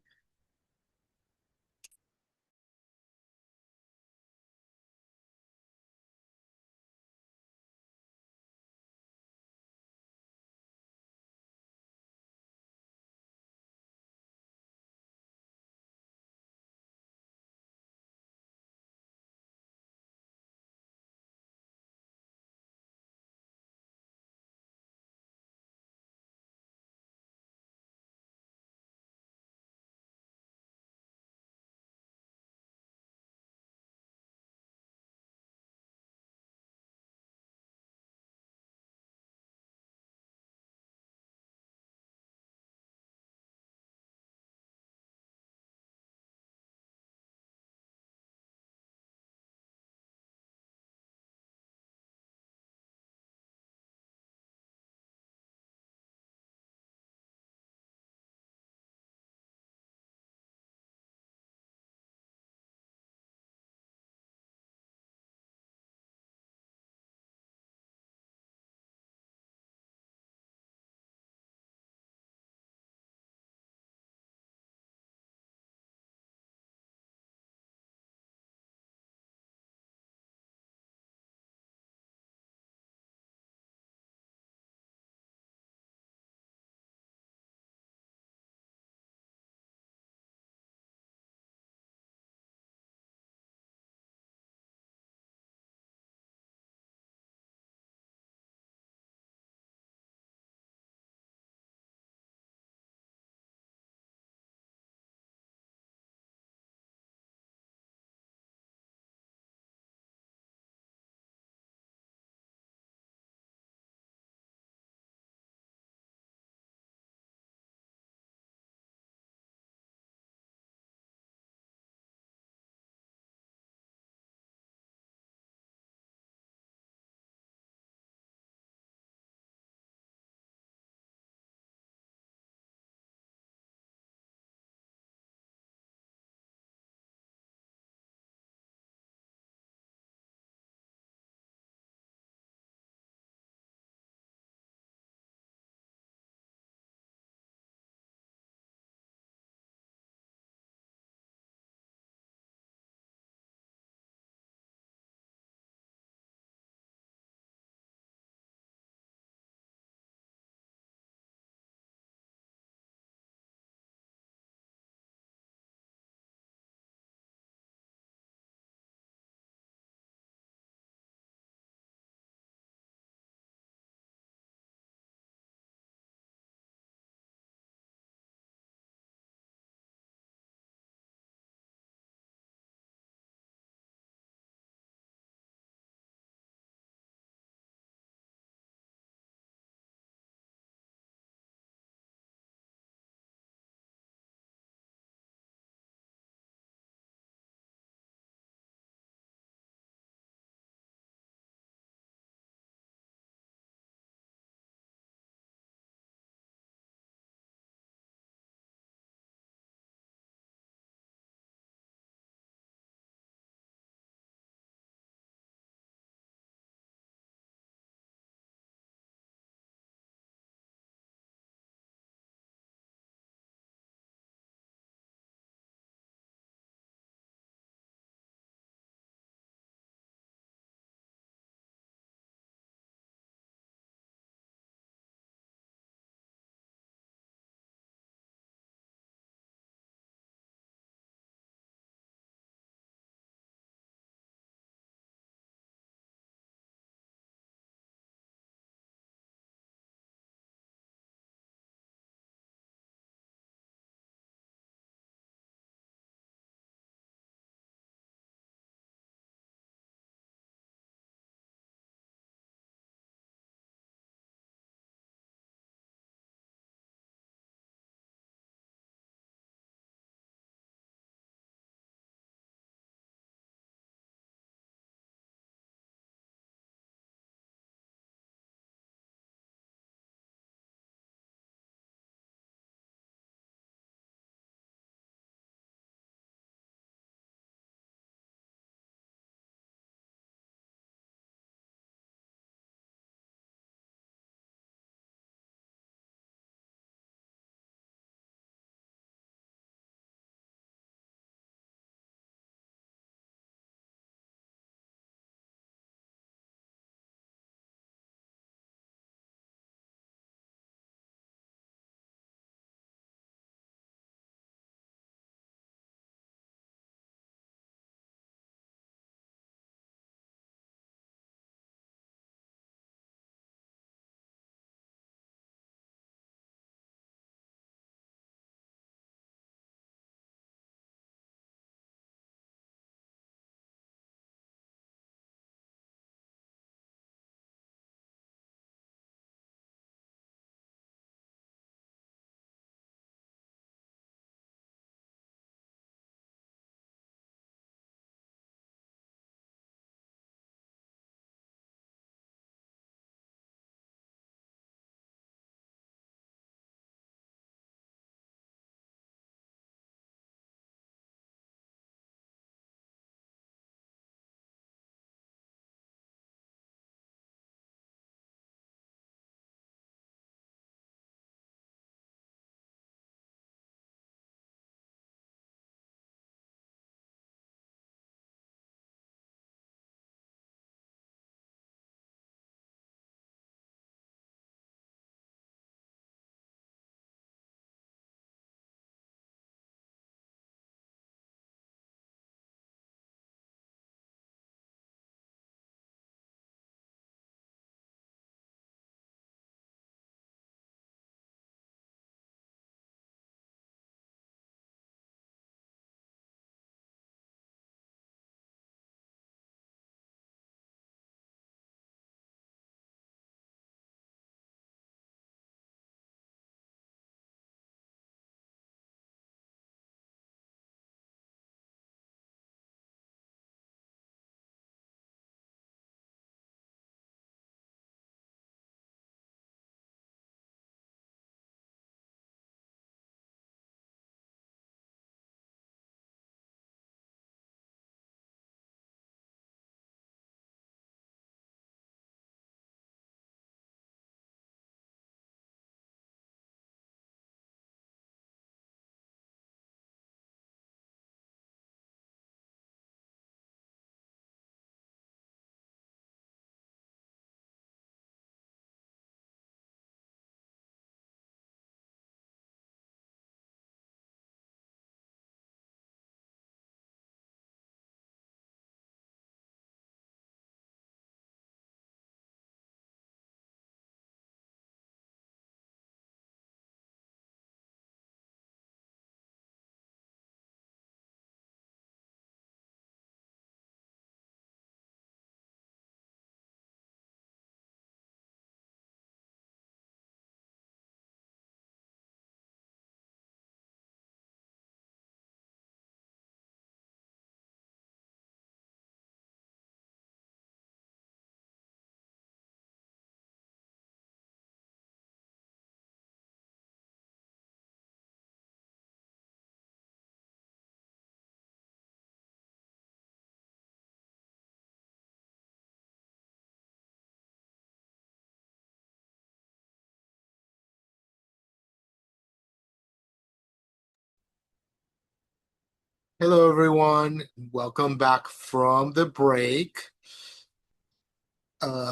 Hello, everyone. Welcome back from the break.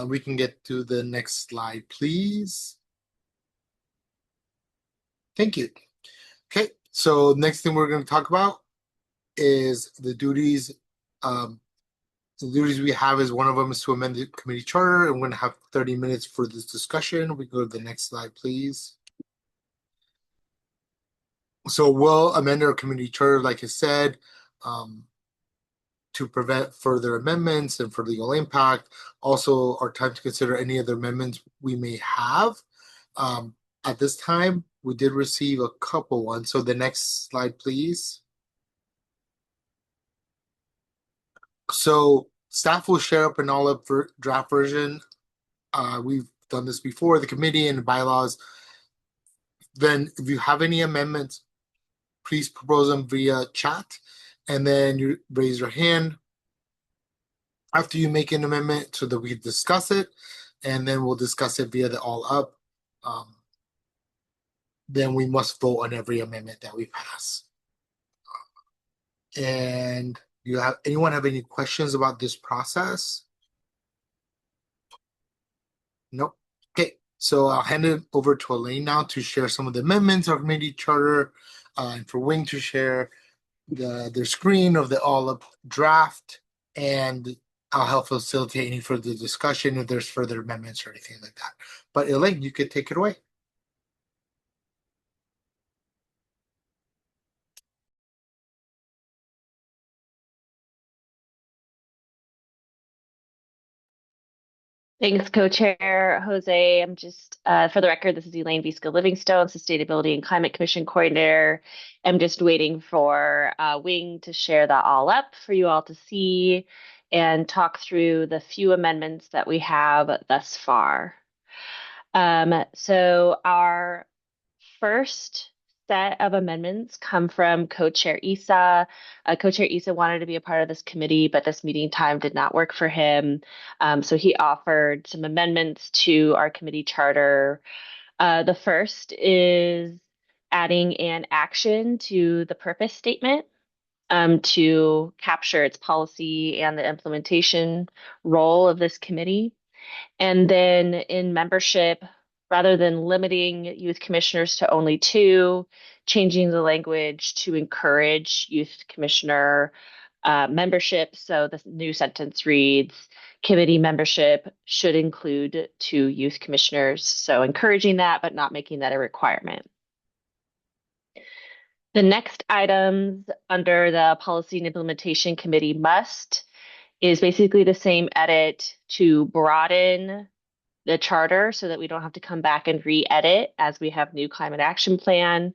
We can get to the next slide, please. Thank you. Okay, so next thing we're going to talk about is the duties. The duties we have is one of them is to amend the committee charter, and we're going to have 30 minutes for this discussion. We go to the next slide, please. So we'll amend our committee charter, like I said, to prevent further amendments and for legal impact. Also, our time to consider any other amendments we may have. At this time, we did receive a couple ones. So the next slide, please. So staff will share up an all-up draft version. We've done this before, the committee and the bylaws. Then if you have any amendments, please propose them via chat, and then you raise your hand after you make an amendment so that we can discuss it, and then we'll discuss it via the all-up. Then we must vote on every amendment that we pass. And anyone have any questions about this process? Nope. Okay, so I'll hand it over to Elaine now to share some of the amendments of committee charter, and for Wing to share their screen of the all-up draft, and I'll help facilitate any further discussion if there's further amendments or anything like that. But Elaine, you could take it away. Thanks, Co-Chair Jose. I'm just, for the record, this is Elaine Visca Livingstone, Sustainability and Climate Commission Coordinator. I'm just waiting for Wing to share that all up for you all to see and talk through the few amendments that we have thus far. So our first set of amendments come from Co-Chair Issa. Co-Chair Issa wanted to be a part of this committee, but this meeting time did not work for him. So he offered some amendments to our committee charter. The first is adding an action to the purpose statement to capture its policy and the implementation role of this committee. And then in membership, rather than limiting youth commissioners to only 2, changing the language to encourage youth commissioner membership. So the new sentence reads, committee membership should include 2 youth commissioners. So encouraging that, but not making that a requirement. The next items under the Policy and Implementation Committee must is basically the same edit to broaden the charter so that we don't have to come back and re-edit as we have new climate action plan,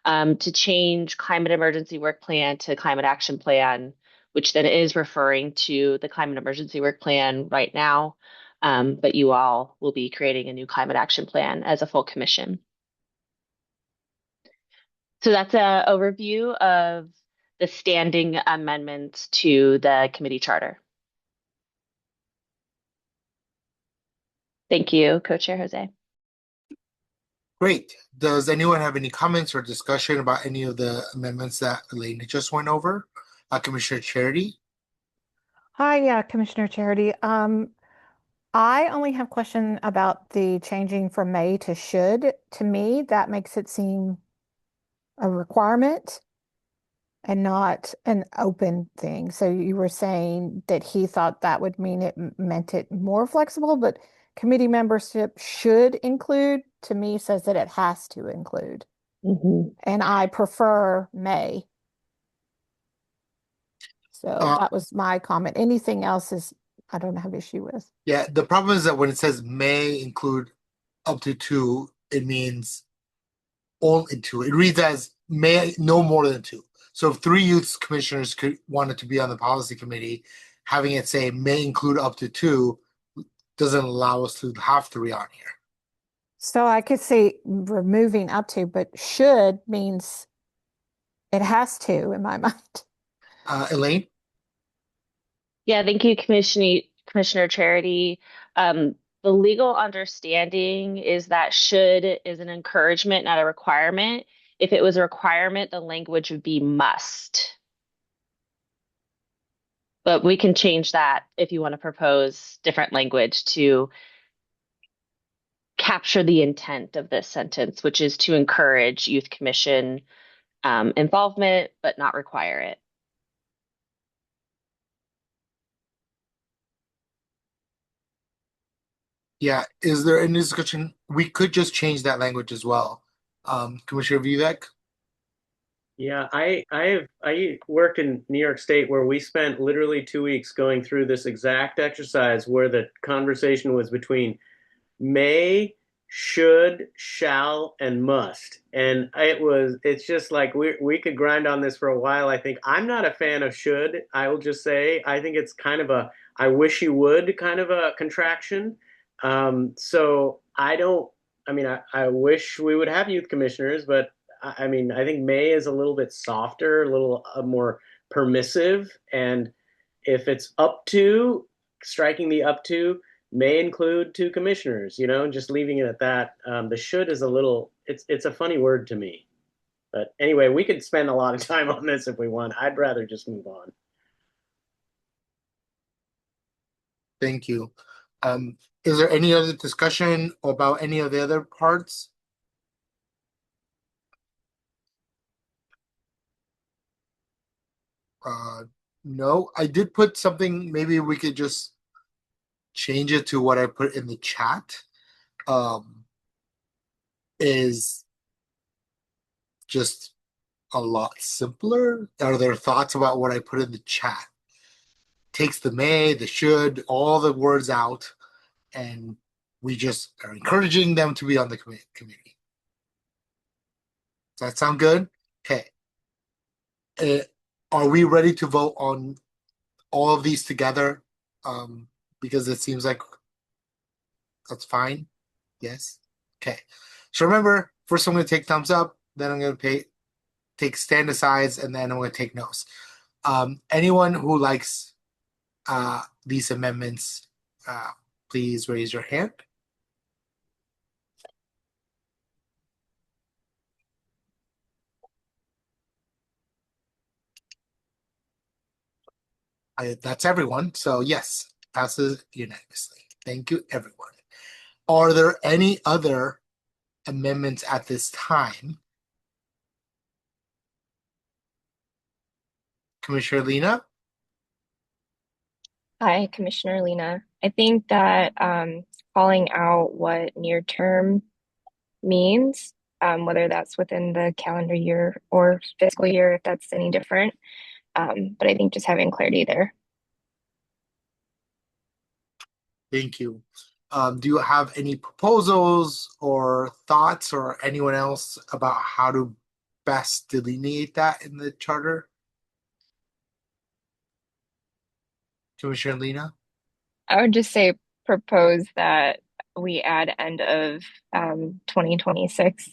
to change climate emergency work plan to climate action plan, which then is referring to the climate emergency work plan right now. But you all will be creating a new climate action plan as a full commission. So that's an overview of the standing amendments to the committee charter. Thank you, Co-Chair Jose. Great. Does anyone have any comments or discussion about any of the amendments that Elaine just went over? Commissioner Charity? Hi, Commissioner Charity. I only have a question about the changing from may to should. To me, that makes it seem a requirement and not an open thing. So you were saying that he thought that would mean it meant it more flexible, but committee membership should include, to me, says that it has to include. And I prefer may. So that was my comment. Anything else is, I don't have issue with. Yeah, the problem is that when it says may include up to 2, it means only 2. It reads as may no more than 2. So if 3 youth commissioners wanted to be on the policy committee, having it say may include up to 2 doesn't allow us to have 3 on here. So I could say removing up to, but should means it has to in my mind. Elaine? Yeah, thank you, Commissioner Charity. The legal understanding is that should is an encouragement, not a requirement. If it was a requirement, the language would be must. But we can change that if you want to propose different language to capture the intent of this sentence, which is to encourage youth commission involvement, but not require it. Yeah, is there any discussion? We could just change that language as well. Commissioner Vivek? Yeah, I worked in New York State where we spent literally 2 weeks going through this exact exercise where the conversation was between may, should, shall, and must. And it's just like we could grind on this for a while. I think I'm not a fan of should. I will just say I think it's kind of a I wish you would kind of a contraction. So I don't. I mean, I wish we would have youth commissioners, but I mean, I think may is a little bit softer, a little more permissive, and if it's up to striking the up to may include 2 commissioners, just leaving it at that. The should is a little, it's a funny word to me. But anyway, we could spend a lot of time on this if we want. I'd rather just move on. Thank you. Is there any other discussion about any of the other parts? No, I did put something, maybe we could just change it to what I put in the chat. Is just a lot simpler. Are there thoughts about what I put in the chat? Takes the may, the should, all the words out, and we just are encouraging them to be on the committee. Does that sound good? Okay. Are we ready to vote on all of these together? Because it seems like that's fine. Yes. Okay. So remember, first I'm going to take thumbs up, then I'm going to take stand asides, and then I'm going to take no's. Anyone who likes these amendments, please raise your hand. That's everyone. So yes, passes unanimously. Thank you, everyone. Are there any other amendments at this time? Commissioner Lena? Hi, Commissioner Lena. I think that calling out what near term means, whether that's within the calendar year or fiscal year, if that's any different. But I think just having clarity there. Thank you. Do you have any proposals or thoughts or anyone else about how to best delineate that in the charter? Commissioner Lena? I would just say propose that we add end of 2026.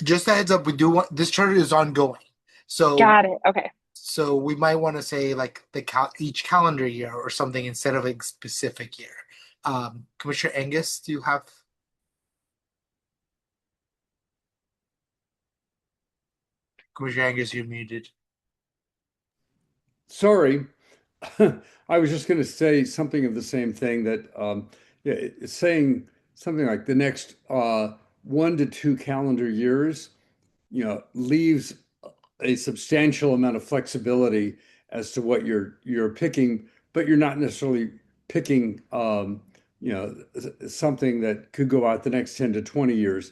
Just a heads up, we do want this charter is ongoing. So Got it. Okay. So we might want to say like each calendar year or something instead of a specific year. Commissioner Angus, do you have? Commissioner Angus, you're muted. Sorry, I was just going to say something of the same thing that it's saying something like the next 1 to 2 calendar years, leaves a substantial amount of flexibility as to what you're picking, but you're not necessarily picking something that could go out the next 10 to 20 years.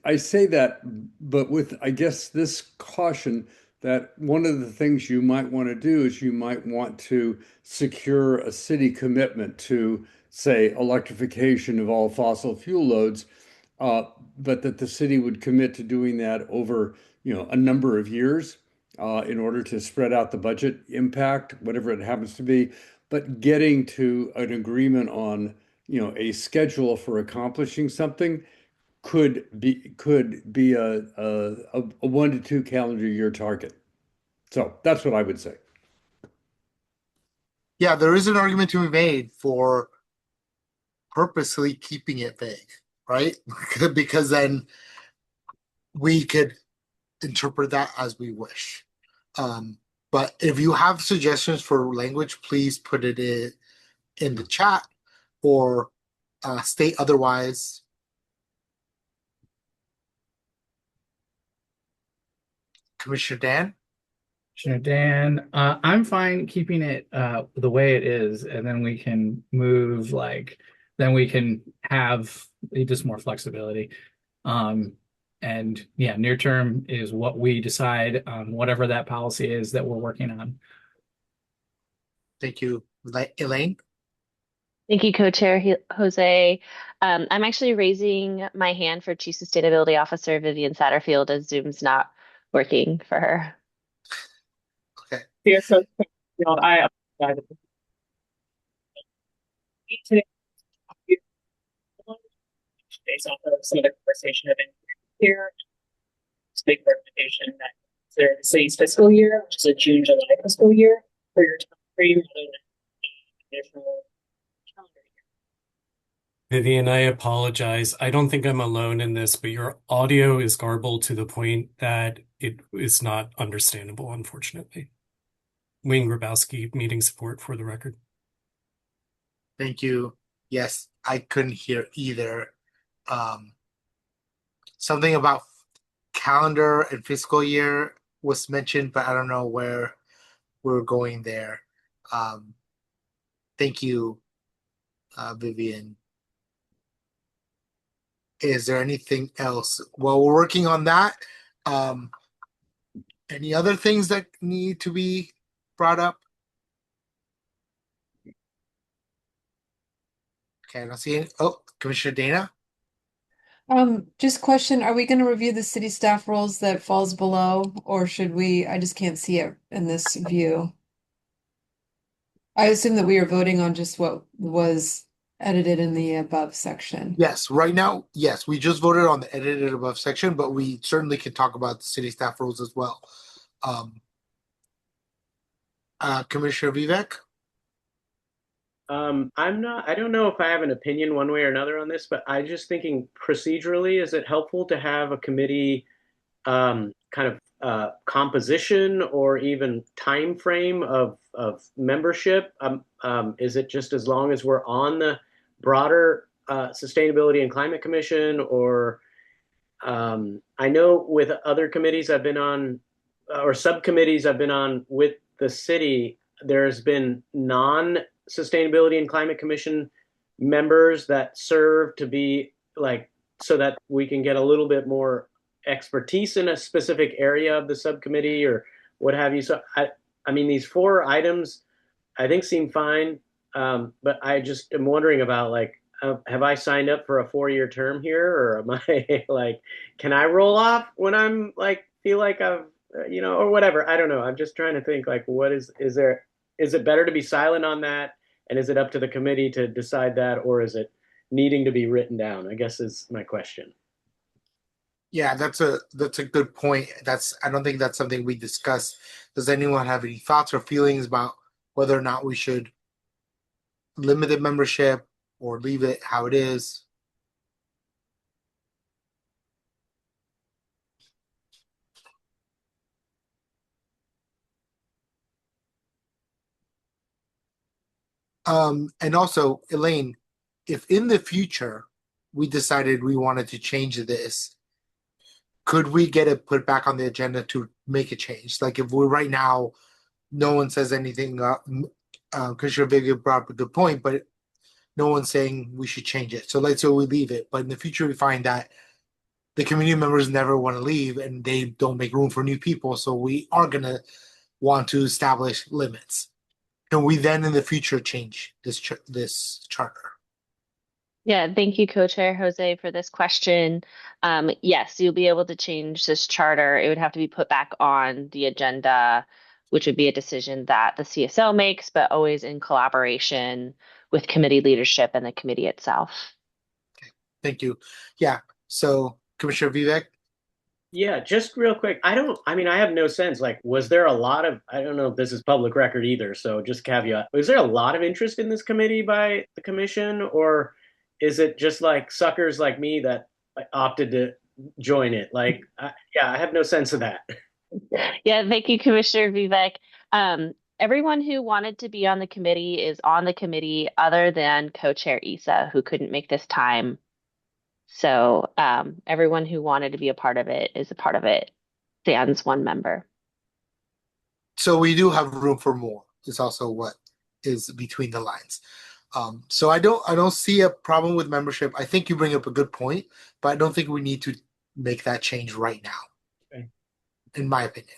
I say that, but with, I guess, this caution that one of the things you might want to do is you might want to secure a city commitment to, say, electrification of all fossil fuel loads, but that the city would commit to doing that over, a number of years in order to spread out the budget impact, whatever it happens to be, but getting to an agreement on, a schedule for accomplishing something could be a 1 to 2 calendar year target. So that's what I would say. Yeah, there is an argument to be made for purposely keeping it vague, right? Because then we could interpret that as we wish. But if you have suggestions for language, please put it in the chat or state otherwise. Commissioner Dan? Commissioner Dan, I'm fine keeping it the way it is, and then we can move then we can have just more flexibility. And yeah, near term is what we decide on whatever that policy is that we're working on. Thank you. Elaine? Thank you, Co-Chair Jose. I'm actually raising my hand for Chief Sustainability Officer Vivian Satterfield as Zoom's not working for her. Okay. Dear Co-Chair, I apologize. Today, based off of some of the conversation I've been here, it's a big recommendation that consider the city's fiscal year, which is a June-July fiscal year, for your time frame rather than the additional calendar year. Vivian, I apologize. I don't think I'm alone in this, but your audio is garbled to the point that it is not understandable, unfortunately. Wayne Grabowski, meeting support for the record. Thank you. Yes, I couldn't hear either. Something about calendar and fiscal year was mentioned, but I don't know where we're going there. Thank you, Vivian. Is there anything else? While we're working on that, any other things that need to be brought up? Okay, I don't see any. Oh, Commissioner Dana? Just question, are we going to review the city staff roles that falls below, or should we, I just can't see it in this view. I assume that we are voting on just what was edited in the above section. Yes, right now, yes, we just voted on the edited above section, but we certainly can talk about the city staff roles as well. Commissioner Vivek? I don't know if I have an opinion one way or another on this, but I'm just thinking procedurally, is it helpful to have a committee kind of composition or even time frame of membership? Is it just as long as we're on the broader Sustainability and Climate Commission, or I know with other committees I've been on or subcommittees I've been on with the city, there's been non-Sustainability and Climate Commission members that serve to be like, so that we can get a little bit more expertise in a specific area of the subcommittee or what have you. So I mean, these 4 items I think seem fine, but I just am wondering about like, have I signed up for a 4-year term here, or am I like, can I roll off when I'm like, feel like I've, or whatever? I don't know. I'm just trying to think like, what is it better to be silent on that? And is it up to the committee to decide that, or is it needing to be written down? I guess is my question. Yeah, that's a good point. I don't think that's something we discussed. Does anyone have any thoughts or feelings about whether or not we should limit the membership or leave it how it is? And also, Elaine, if in the future we decided we wanted to change this, could we get it put back on the agenda to make a change? Like if we're right now, no one says anything, Commissioner Vega brought up a good point, but no one's saying we should change it. So let's say we leave it, but in the future we find that the community members never want to leave and they don't make room for new people. So we are going to want to establish limits. Can we then in the future change this charter? Yeah, thank you, Co-Chair Jose, for this question. Yes, you'll be able to change this charter. It would have to be put back on the agenda, which would be a decision that the CSO makes, but always in collaboration with committee leadership and the committee itself. Okay, thank you. Yeah, so Commissioner Vivek? Yeah, just real quick. I have no sense. Like, was there a lot of, I don't know if this is public record either, so just caveat. Was there a lot of interest in this committee by the commission, or is it just like suckers like me that opted to join it? Like, I have no sense of that. Yeah, thank you, Commissioner Vivek. Everyone who wanted to be on the committee is on the committee other than co-chair Isa, who couldn't make this time. So everyone who wanted to be a part of it is a part of it. Sans one member. So we do have room for more, is also what is between the lines. So I don't see a problem with membership. I think you bring up a good point, but I don't think we need to make that change right now, Okay. in my opinion.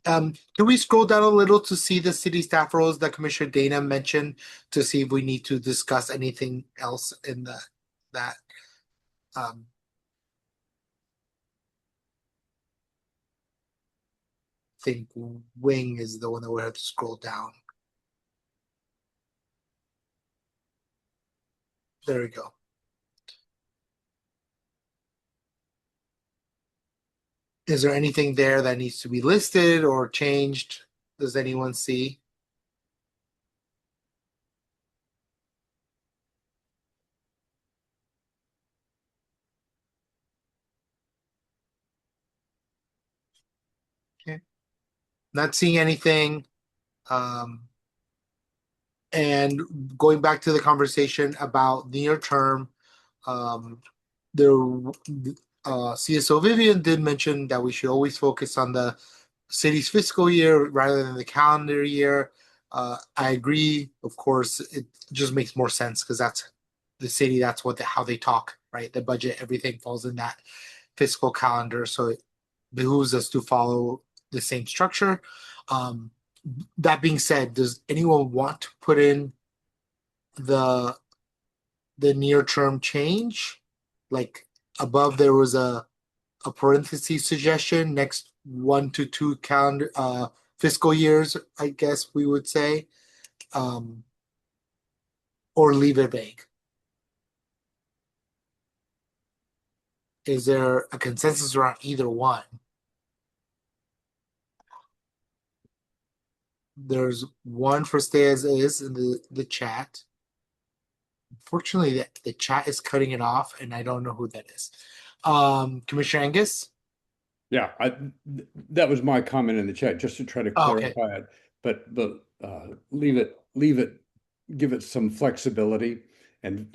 Can we scroll down a little to see the city staff roles that Commissioner Dana mentioned to see if we need to discuss anything else in that? I think Wing is the one that we have to scroll down. There we go. Is there anything there that needs to be listed or changed? Does anyone see? Okay. Not seeing anything. And going back to the conversation about near term, CSO Vivian did mention that we should always focus on the city's fiscal year rather than the calendar year. I agree. Of course, it just makes more sense because that's the city. That's how they talk, right? The budget, everything falls in that fiscal calendar. So it behooves us to follow the same structure. That being said, does anyone want to put in the near term change? Like above there was a parenthesis suggestion, next 1 to 2 calendar fiscal years, I guess we would say, or leave it vague. Is there a consensus around either one? There's one for stay as is in the chat. Unfortunately, the chat is cutting it off, and I don't know who that is. Commissioner Angus? Yeah, that was my comment in the chat, just to try to clarify it. But leave it, give it some flexibility, and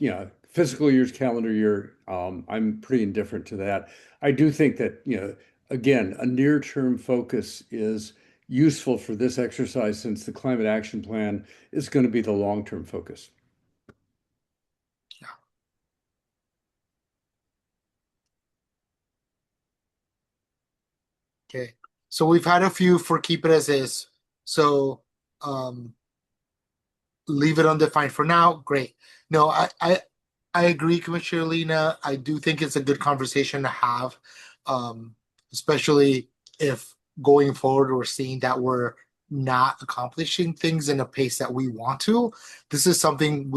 fiscal year's calendar year. I'm pretty indifferent to that. I do think that again, a near-term focus is useful for this exercise, since the climate action plan is going to be the long-term focus. Okay, so we've had a few for keep it as is. So leave it undefined for now. Great. No, I agree, Commissioner Lena. I do think it's a good conversation to have, especially if going forward we're seeing that we're not accomplishing things in a pace that we want to. This is something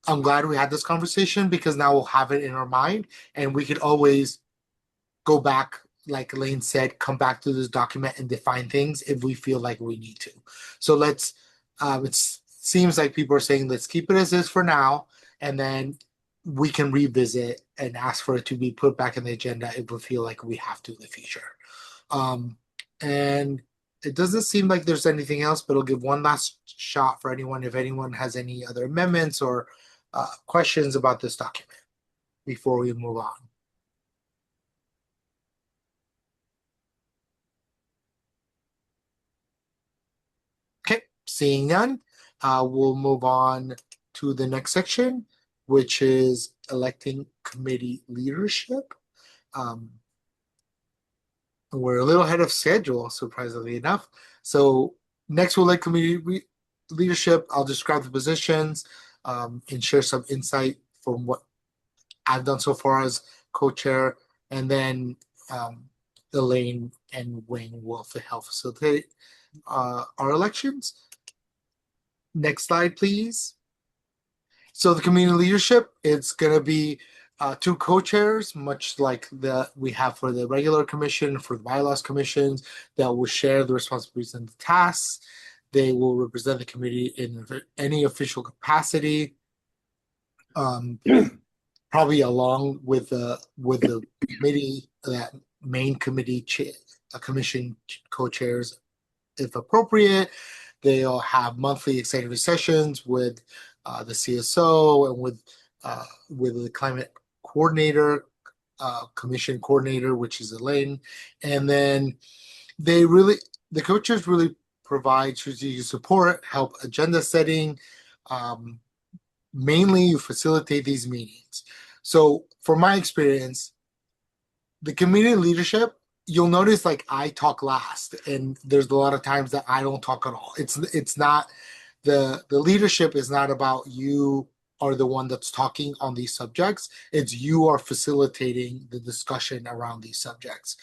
I'm glad we had this conversation, because now we'll have it in our mind and we could always go back, like Elaine said, come back to this document and define things if we feel like we need to. So let's, it seems like people are saying, let's keep it as is for now, and then we can revisit and ask for it to be put back in the agenda if we feel like we have to in the future. And it doesn't seem like there's anything else, but I'll give one last shot for anyone, if anyone has any other amendments or questions about this document before we move on. Okay, seeing none, we'll move on to the next section, which is electing committee leadership. We're a little ahead of schedule, surprisingly enough. So next we'll elect committee leadership. I'll describe the positions and share some insight from what I've done so far as co-chair, and then Elaine and Wayne will help facilitate our elections. Next slide, please. So the community leadership, it's going to be 2 co-chairs, much like we have for the regular commission, for the bylaws commissions, that will share the responsibilities and the tasks. They will represent the committee in any official capacity, probably along with the committee, that main committee commission co-chairs if appropriate. They'll have monthly executive sessions with the CSO and with the climate coordinator, commission coordinator, which is Elaine. And then the co-chairs really provide strategic support, help agenda setting. Mainly you facilitate these meetings. So from my experience, the community leadership, you'll notice like I talk last, and there's a lot of times that I don't talk at all. It's not the leadership is not about you are the one that's talking on these subjects. It's you are facilitating the discussion around these subjects.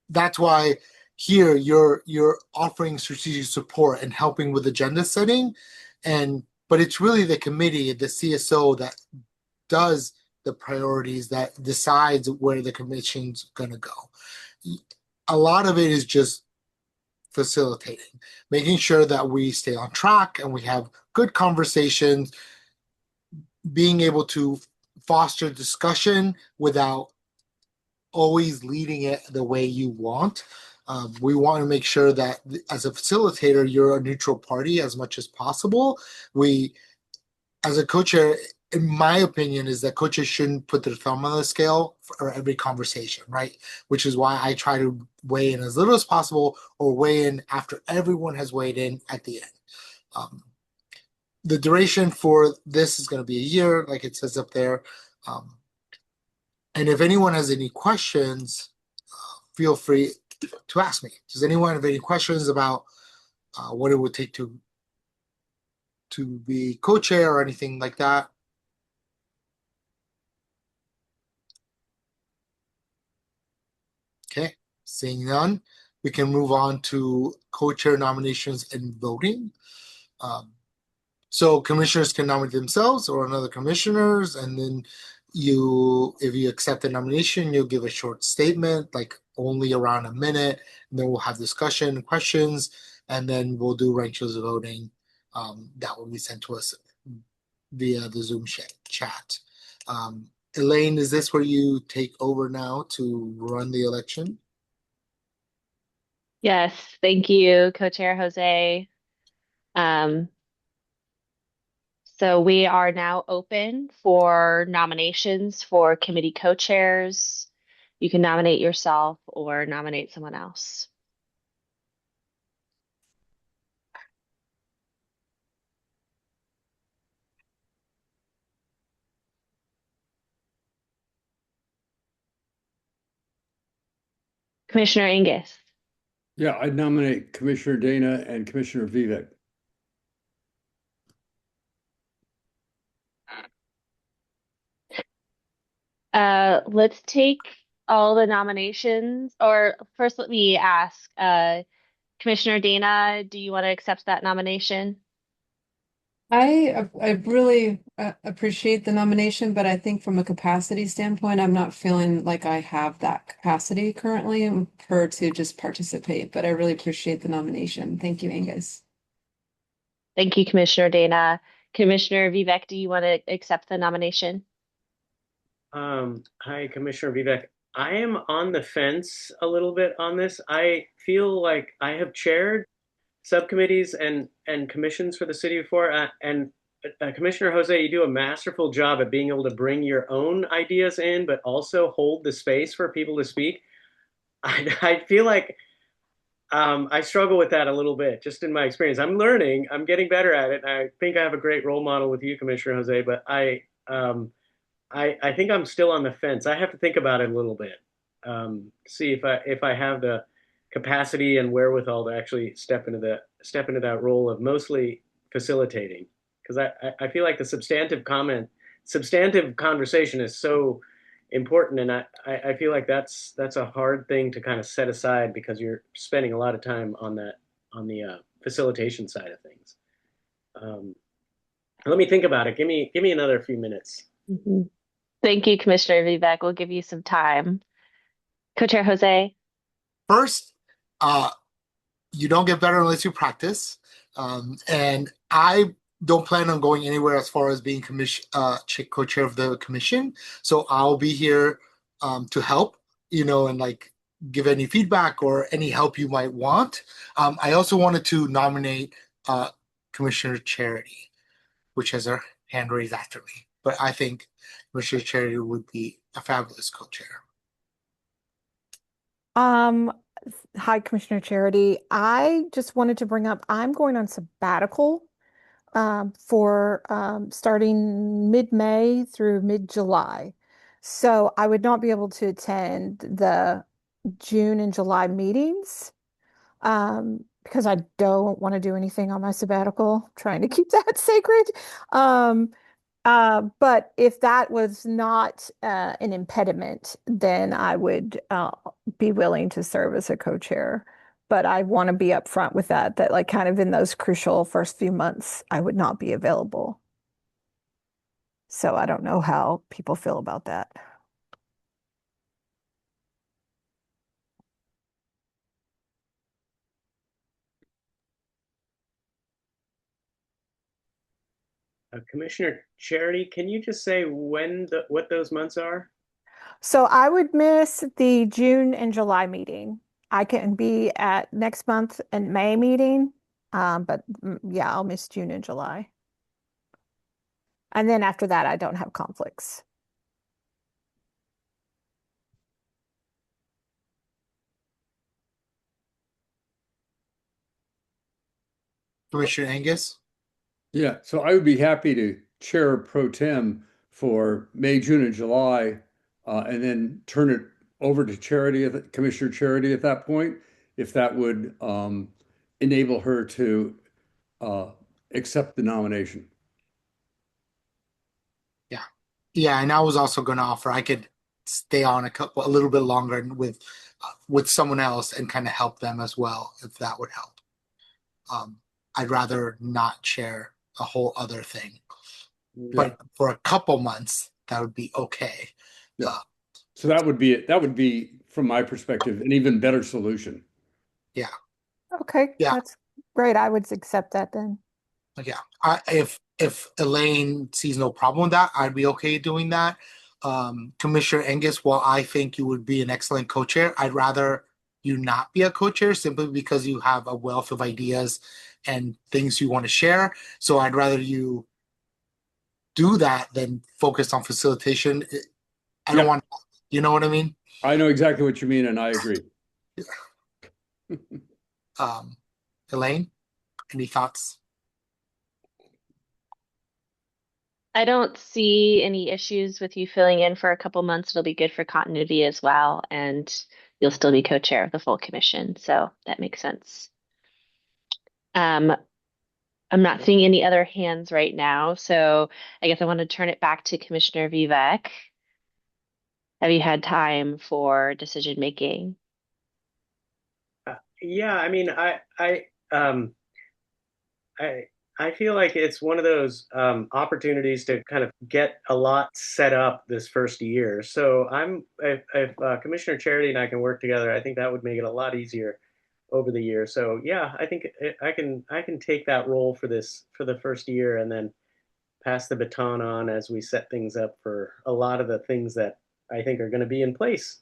That's why here you're offering strategic support and helping with agenda setting, but it's really the committee, the CSO, that does the priorities, that decides where the commission's going to go. A lot of it is just facilitating, making sure that we stay on track and we have good conversations, being able to foster discussion without always leading it the way you want. We want to make sure that as a facilitator, you're a neutral party as much as possible. As a co-chair, in my opinion, is that coaches shouldn't put their thumb on the scale for every conversation, right? Which is why I try to weigh in as little as possible, or weigh in after everyone has weighed in at the end. The duration for this is going to be a year, like it says up there. And if anyone has any questions, feel free to ask me. Does anyone have any questions about what it would take to be co-chair or anything like that? Okay, seeing none, we can move on to co-chair nominations and voting. So commissioners can nominate themselves or another commissioners, and then if you accept the nomination, you'll give a short statement, like only around a minute, and then we'll have discussion, questions, and then we'll do ranked choice voting. That will be sent to us via the Zoom chat. Elaine, is this where you take over now to run the election? Yes, thank you, Co-Chair Jose. So we are now open for nominations for committee co-chairs. You can nominate yourself or nominate someone else. Commissioner Angus. Yeah, I nominate Commissioner Dana and Commissioner Vivek. Let's take all the nominations, or first let me ask, Commissioner Dana, do you want to accept that nomination? I really appreciate the nomination, but I think from a capacity standpoint, I'm not feeling like I have that capacity currently. I prefer to just participate, but I really appreciate the nomination. Thank you, Angus. Thank you, Commissioner Dana. Commissioner Vivek, do you want to accept the nomination? Hi, Commissioner Vivek. I am on the fence a little bit on this. I feel like I have chaired subcommittees and commissions for the city before, and Commissioner Jose, you do a masterful job at being able to bring your own ideas in, but also hold the space for people to speak. I feel like I struggle with that a little bit, just in my experience. I'm learning, I'm getting better at it. I think I have a great role model with you, Commissioner Jose, but I think I'm still on the fence. I have to think about it a little bit, see if I have the capacity and wherewithal to actually step into that role of mostly facilitating, because I feel like the substantive conversation is so important, and I feel like that's a hard thing to kind of set aside because you're spending a lot of time on the facilitation side of things. Let me think about it. Give me another few minutes. Mm-hmm. Thank you, Commissioner Vivek. We'll give you some time. Co-Chair Jose. First, you don't get better unless you practice. And I don't plan on going anywhere as far as being co-chair of the commission. So I'll be here to help, and like give any feedback or any help you might want. I also wanted to nominate Commissioner Charity, which has her hand raised after me. But I think Commissioner Charity would be a fabulous co-chair. Hi, Commissioner Charity. I just wanted to bring up, I'm going on sabbatical for starting mid-May through mid-July. So I would not be able to attend the June and July meetings because I don't want to do anything on my sabbatical, trying to keep that sacred. But if that was not an impediment, then I would be willing to serve as a co-chair. But I want to be upfront with that like kind of in those crucial first few months, I would not be available. So I don't know how people feel about that. Commissioner Charity, can you just say what those months are? So I would miss the June and July meeting. I can be at next month and May meeting, but yeah, I'll miss June and July. And then after that, I don't have conflicts. Commissioner Angus? Yeah, so I would be happy to chair pro tem for May, June, and July, and then turn it over to Commissioner Charity at that point, if that would enable her to accept the nomination. Yeah, and I was also going to offer I could stay on a little bit longer with someone else and kind of help them as well, if that would help. I'd rather not chair a whole other thing, but for a couple months that would be okay. Yeah. So that would be it. That would be, from my perspective, an even better solution. Yeah. Okay. Yeah. That's great. I would accept that then. Yeah. If Elaine sees no problem with that, I'd be okay doing that. Commissioner Angus, while I think you would be an excellent co-chair, I'd rather you not be a co-chair simply because you have a wealth of ideas and things you want to share. So I'd rather you do that than focus on facilitation. I don't want, you know what I mean? I know exactly what you mean, and I agree. Elaine, any thoughts? I don't see any issues with you filling in for a couple months. It'll be good for continuity as well, and you'll still be co-chair of the full commission, so that makes sense. I'm not seeing any other hands right now, so I guess I want to turn it back to Commissioner Vivek. Have you had time for decision making? Yeah, I mean, I feel like it's one of those opportunities to kind of get a lot set up this first year. So if Commissioner Charity and I can work together, I think that would make it a lot easier over the year. So yeah, I think I can take that role for the first year and then pass the baton on as we set things up for a lot of the things that I think are going to be in place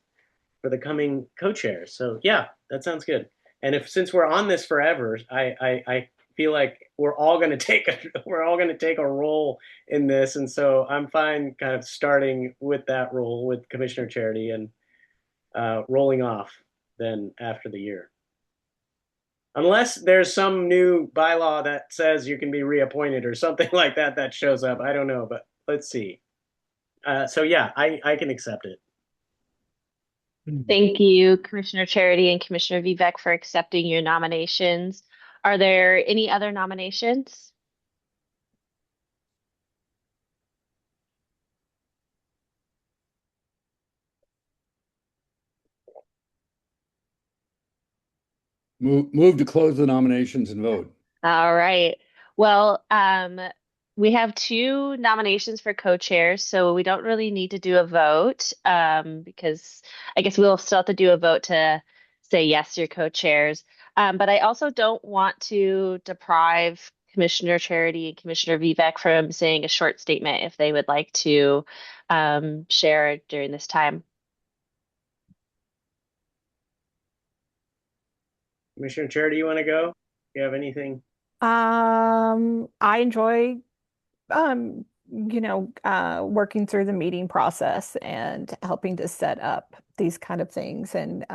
for the coming co-chairs. So yeah, that sounds good. And since we're on this forever, I feel like we're all going to take a role in this, and so I'm fine kind of starting with that role with Commissioner Charity and rolling off then after the year. Unless there's some new bylaw that says you can be reappointed or something like that shows up. I don't know, but let's see. So yeah, I can accept it. Thank you, Commissioner Charity and Commissioner Vivek, for accepting your nominations. Are there any other nominations? Move to close the nominations and vote. All right. Well, we have 2 nominations for co-chairs, so we don't really need to do a vote because I guess we'll still have to do a vote to say yes, you're co-chairs. But I also don't want to deprive Commissioner Charity and Commissioner Vivek from saying a short statement if they would like to share during this time. Commissioner Charity, you want to go? You have anything? I enjoy working through the meeting process and helping to set up these kind of things and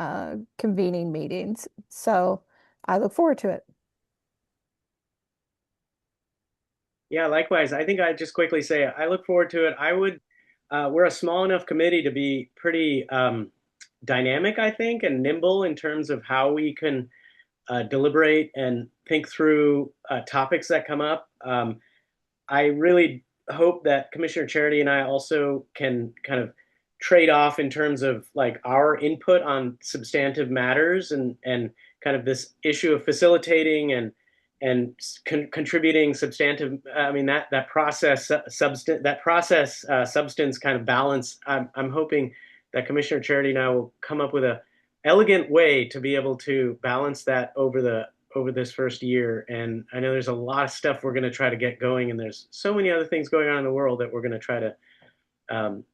convening meetings. So I look forward to it. Yeah, likewise. I think I'd just quickly say I look forward to it. We're a small enough committee to be pretty dynamic, I think, and nimble in terms of how we can deliberate and think through topics that come up. I really hope that Commissioner Charity and I also can kind of trade off in terms of like our input on substantive matters and kind of this issue of facilitating and contributing substantive. I mean that process substance kind of balance. I'm hoping that Commissioner Charity and I will come up with a elegant way to be able to balance that over this first year. And I know there's a lot of stuff we're going to try to get going, and there's so many other things going on in the world that we're going to try to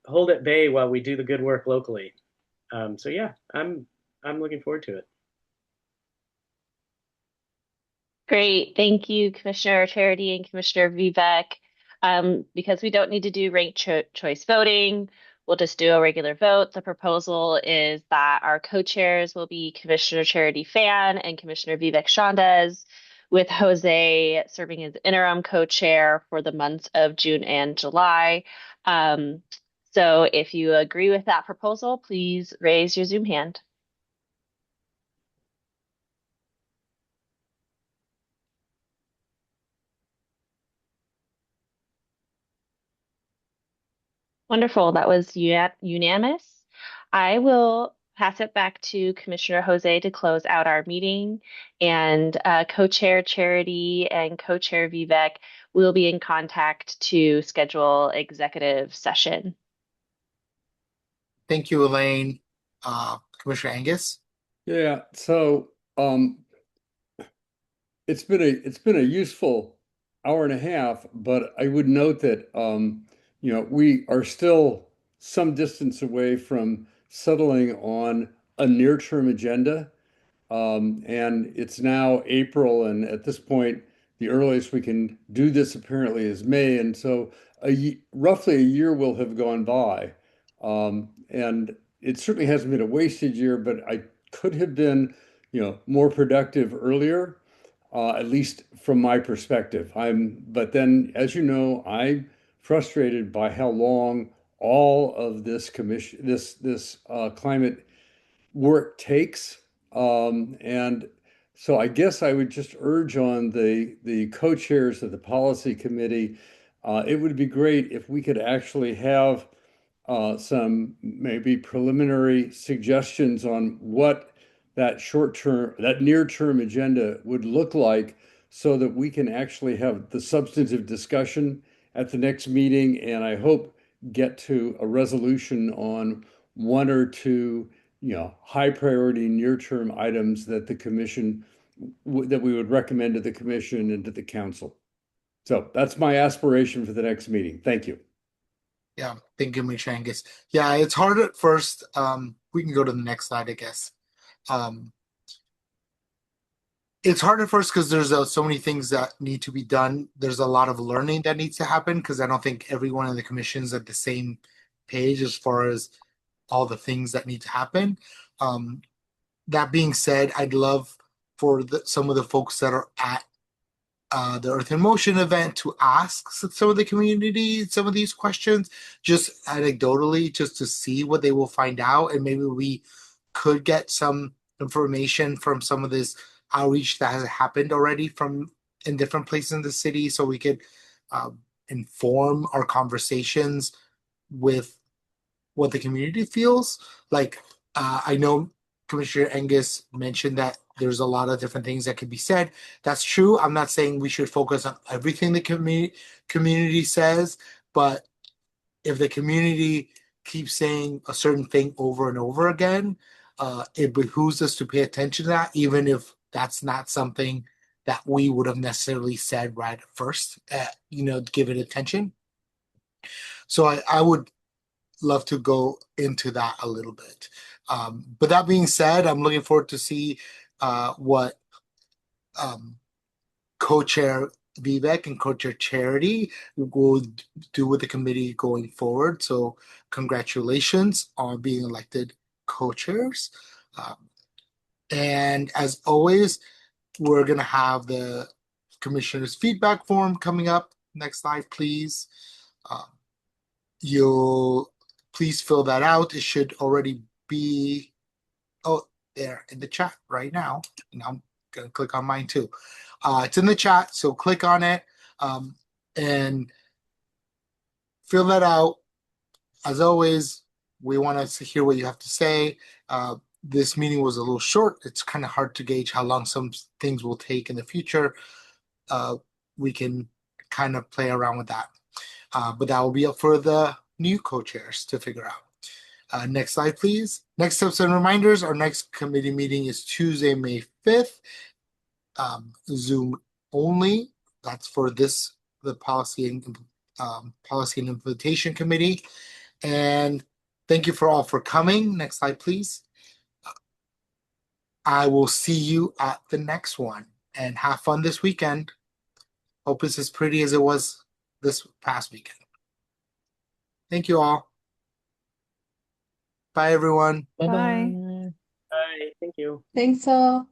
hold at bay while we do the good work locally. So yeah, I'm looking forward to it. Great. Thank you, Commissioner Charity and Commissioner Vivek. Because we don't need to do ranked choice voting, we'll just do a regular vote. The proposal is that our co-chairs will be Commissioner Charity Fan and Commissioner Vivek Shandes, with Jose serving as interim co-chair for the months of June and July. So if you agree with that proposal, please raise your Zoom hand. Wonderful. That was unanimous. I will pass it back to Commissioner Jose to close out our meeting, and Co-Chair Charity and Co-Chair Vivek will be in contact to schedule executive session. Thank you, Elaine. Commissioner Angus? Yeah, so it's been a useful hour and a half, but I would note that we are still some distance away from settling on a near-term agenda. And it's now April, and at this point, the earliest we can do this apparently is May. And so roughly a year will have gone by. And it certainly hasn't been a wasted year, but I could have been, more productive earlier, at least from my perspective. But then, as you know, I'm frustrated by how long all of this climate work takes. And so I guess I would just urge on the co-chairs of the policy committee, it would be great if we could actually have some maybe preliminary suggestions on what that near-term agenda would look like, so that we can actually have the substantive discussion at the next meeting, and I hope get to a resolution on one or two high priority near-term items that the commission that we would recommend to the commission and to the council. So that's my aspiration for the next meeting. Thank you. Yeah, thank you, Commissioner Angus. Yeah, it's hard at first. We can go to the next slide, I guess. It's hard at first because there's so many things that need to be done. There's a lot of learning that needs to happen, because I don't think everyone in the commission is at the same page as far as all the things that need to happen. That being said, I'd love for some of the folks that are at the Earth in Motion event to ask some of the community some of these questions, just anecdotally, just to see what they will find out, and maybe we could get some information from some of this outreach that has happened already from in different places in the city, so we could inform our conversations with what the community feels like. I know Commissioner Angus mentioned that there's a lot of different things that could be said. That's true. I'm not saying we should focus on everything the community says, but if the community keeps saying a certain thing over and over again, it behooves us to pay attention to that, even if that's not something that we would have necessarily said right at first, give it attention. So I would love to go into that a little bit. But that being said, I'm looking forward to see what co-chair Vivek and co-chair Charity will do with the committee going forward. So congratulations on being elected co-chairs. And as always, we're going to have the commissioner's feedback form coming up. Next slide, please. You'll please fill that out. It should already be there in the chat right now. And I'm going to click on mine too. It's in the chat, so click on it and fill that out. As always, we want to hear what you have to say. This meeting was a little short. It's kind of hard to gauge how long some things will take in the future. We can kind of play around with that. But that will be up for the new co-chairs to figure out. Next slide, please. Next steps and reminders. Our next committee meeting is Tuesday, May 5th. Zoom only. That's for the policy and implementation committee. And thank you all for coming. Next slide, please. I will see you at the next one, and have fun this weekend. Hope it's as pretty as it was this past weekend. Thank you all. Bye, everyone. Bye. Bye. Thank you. Thanks all.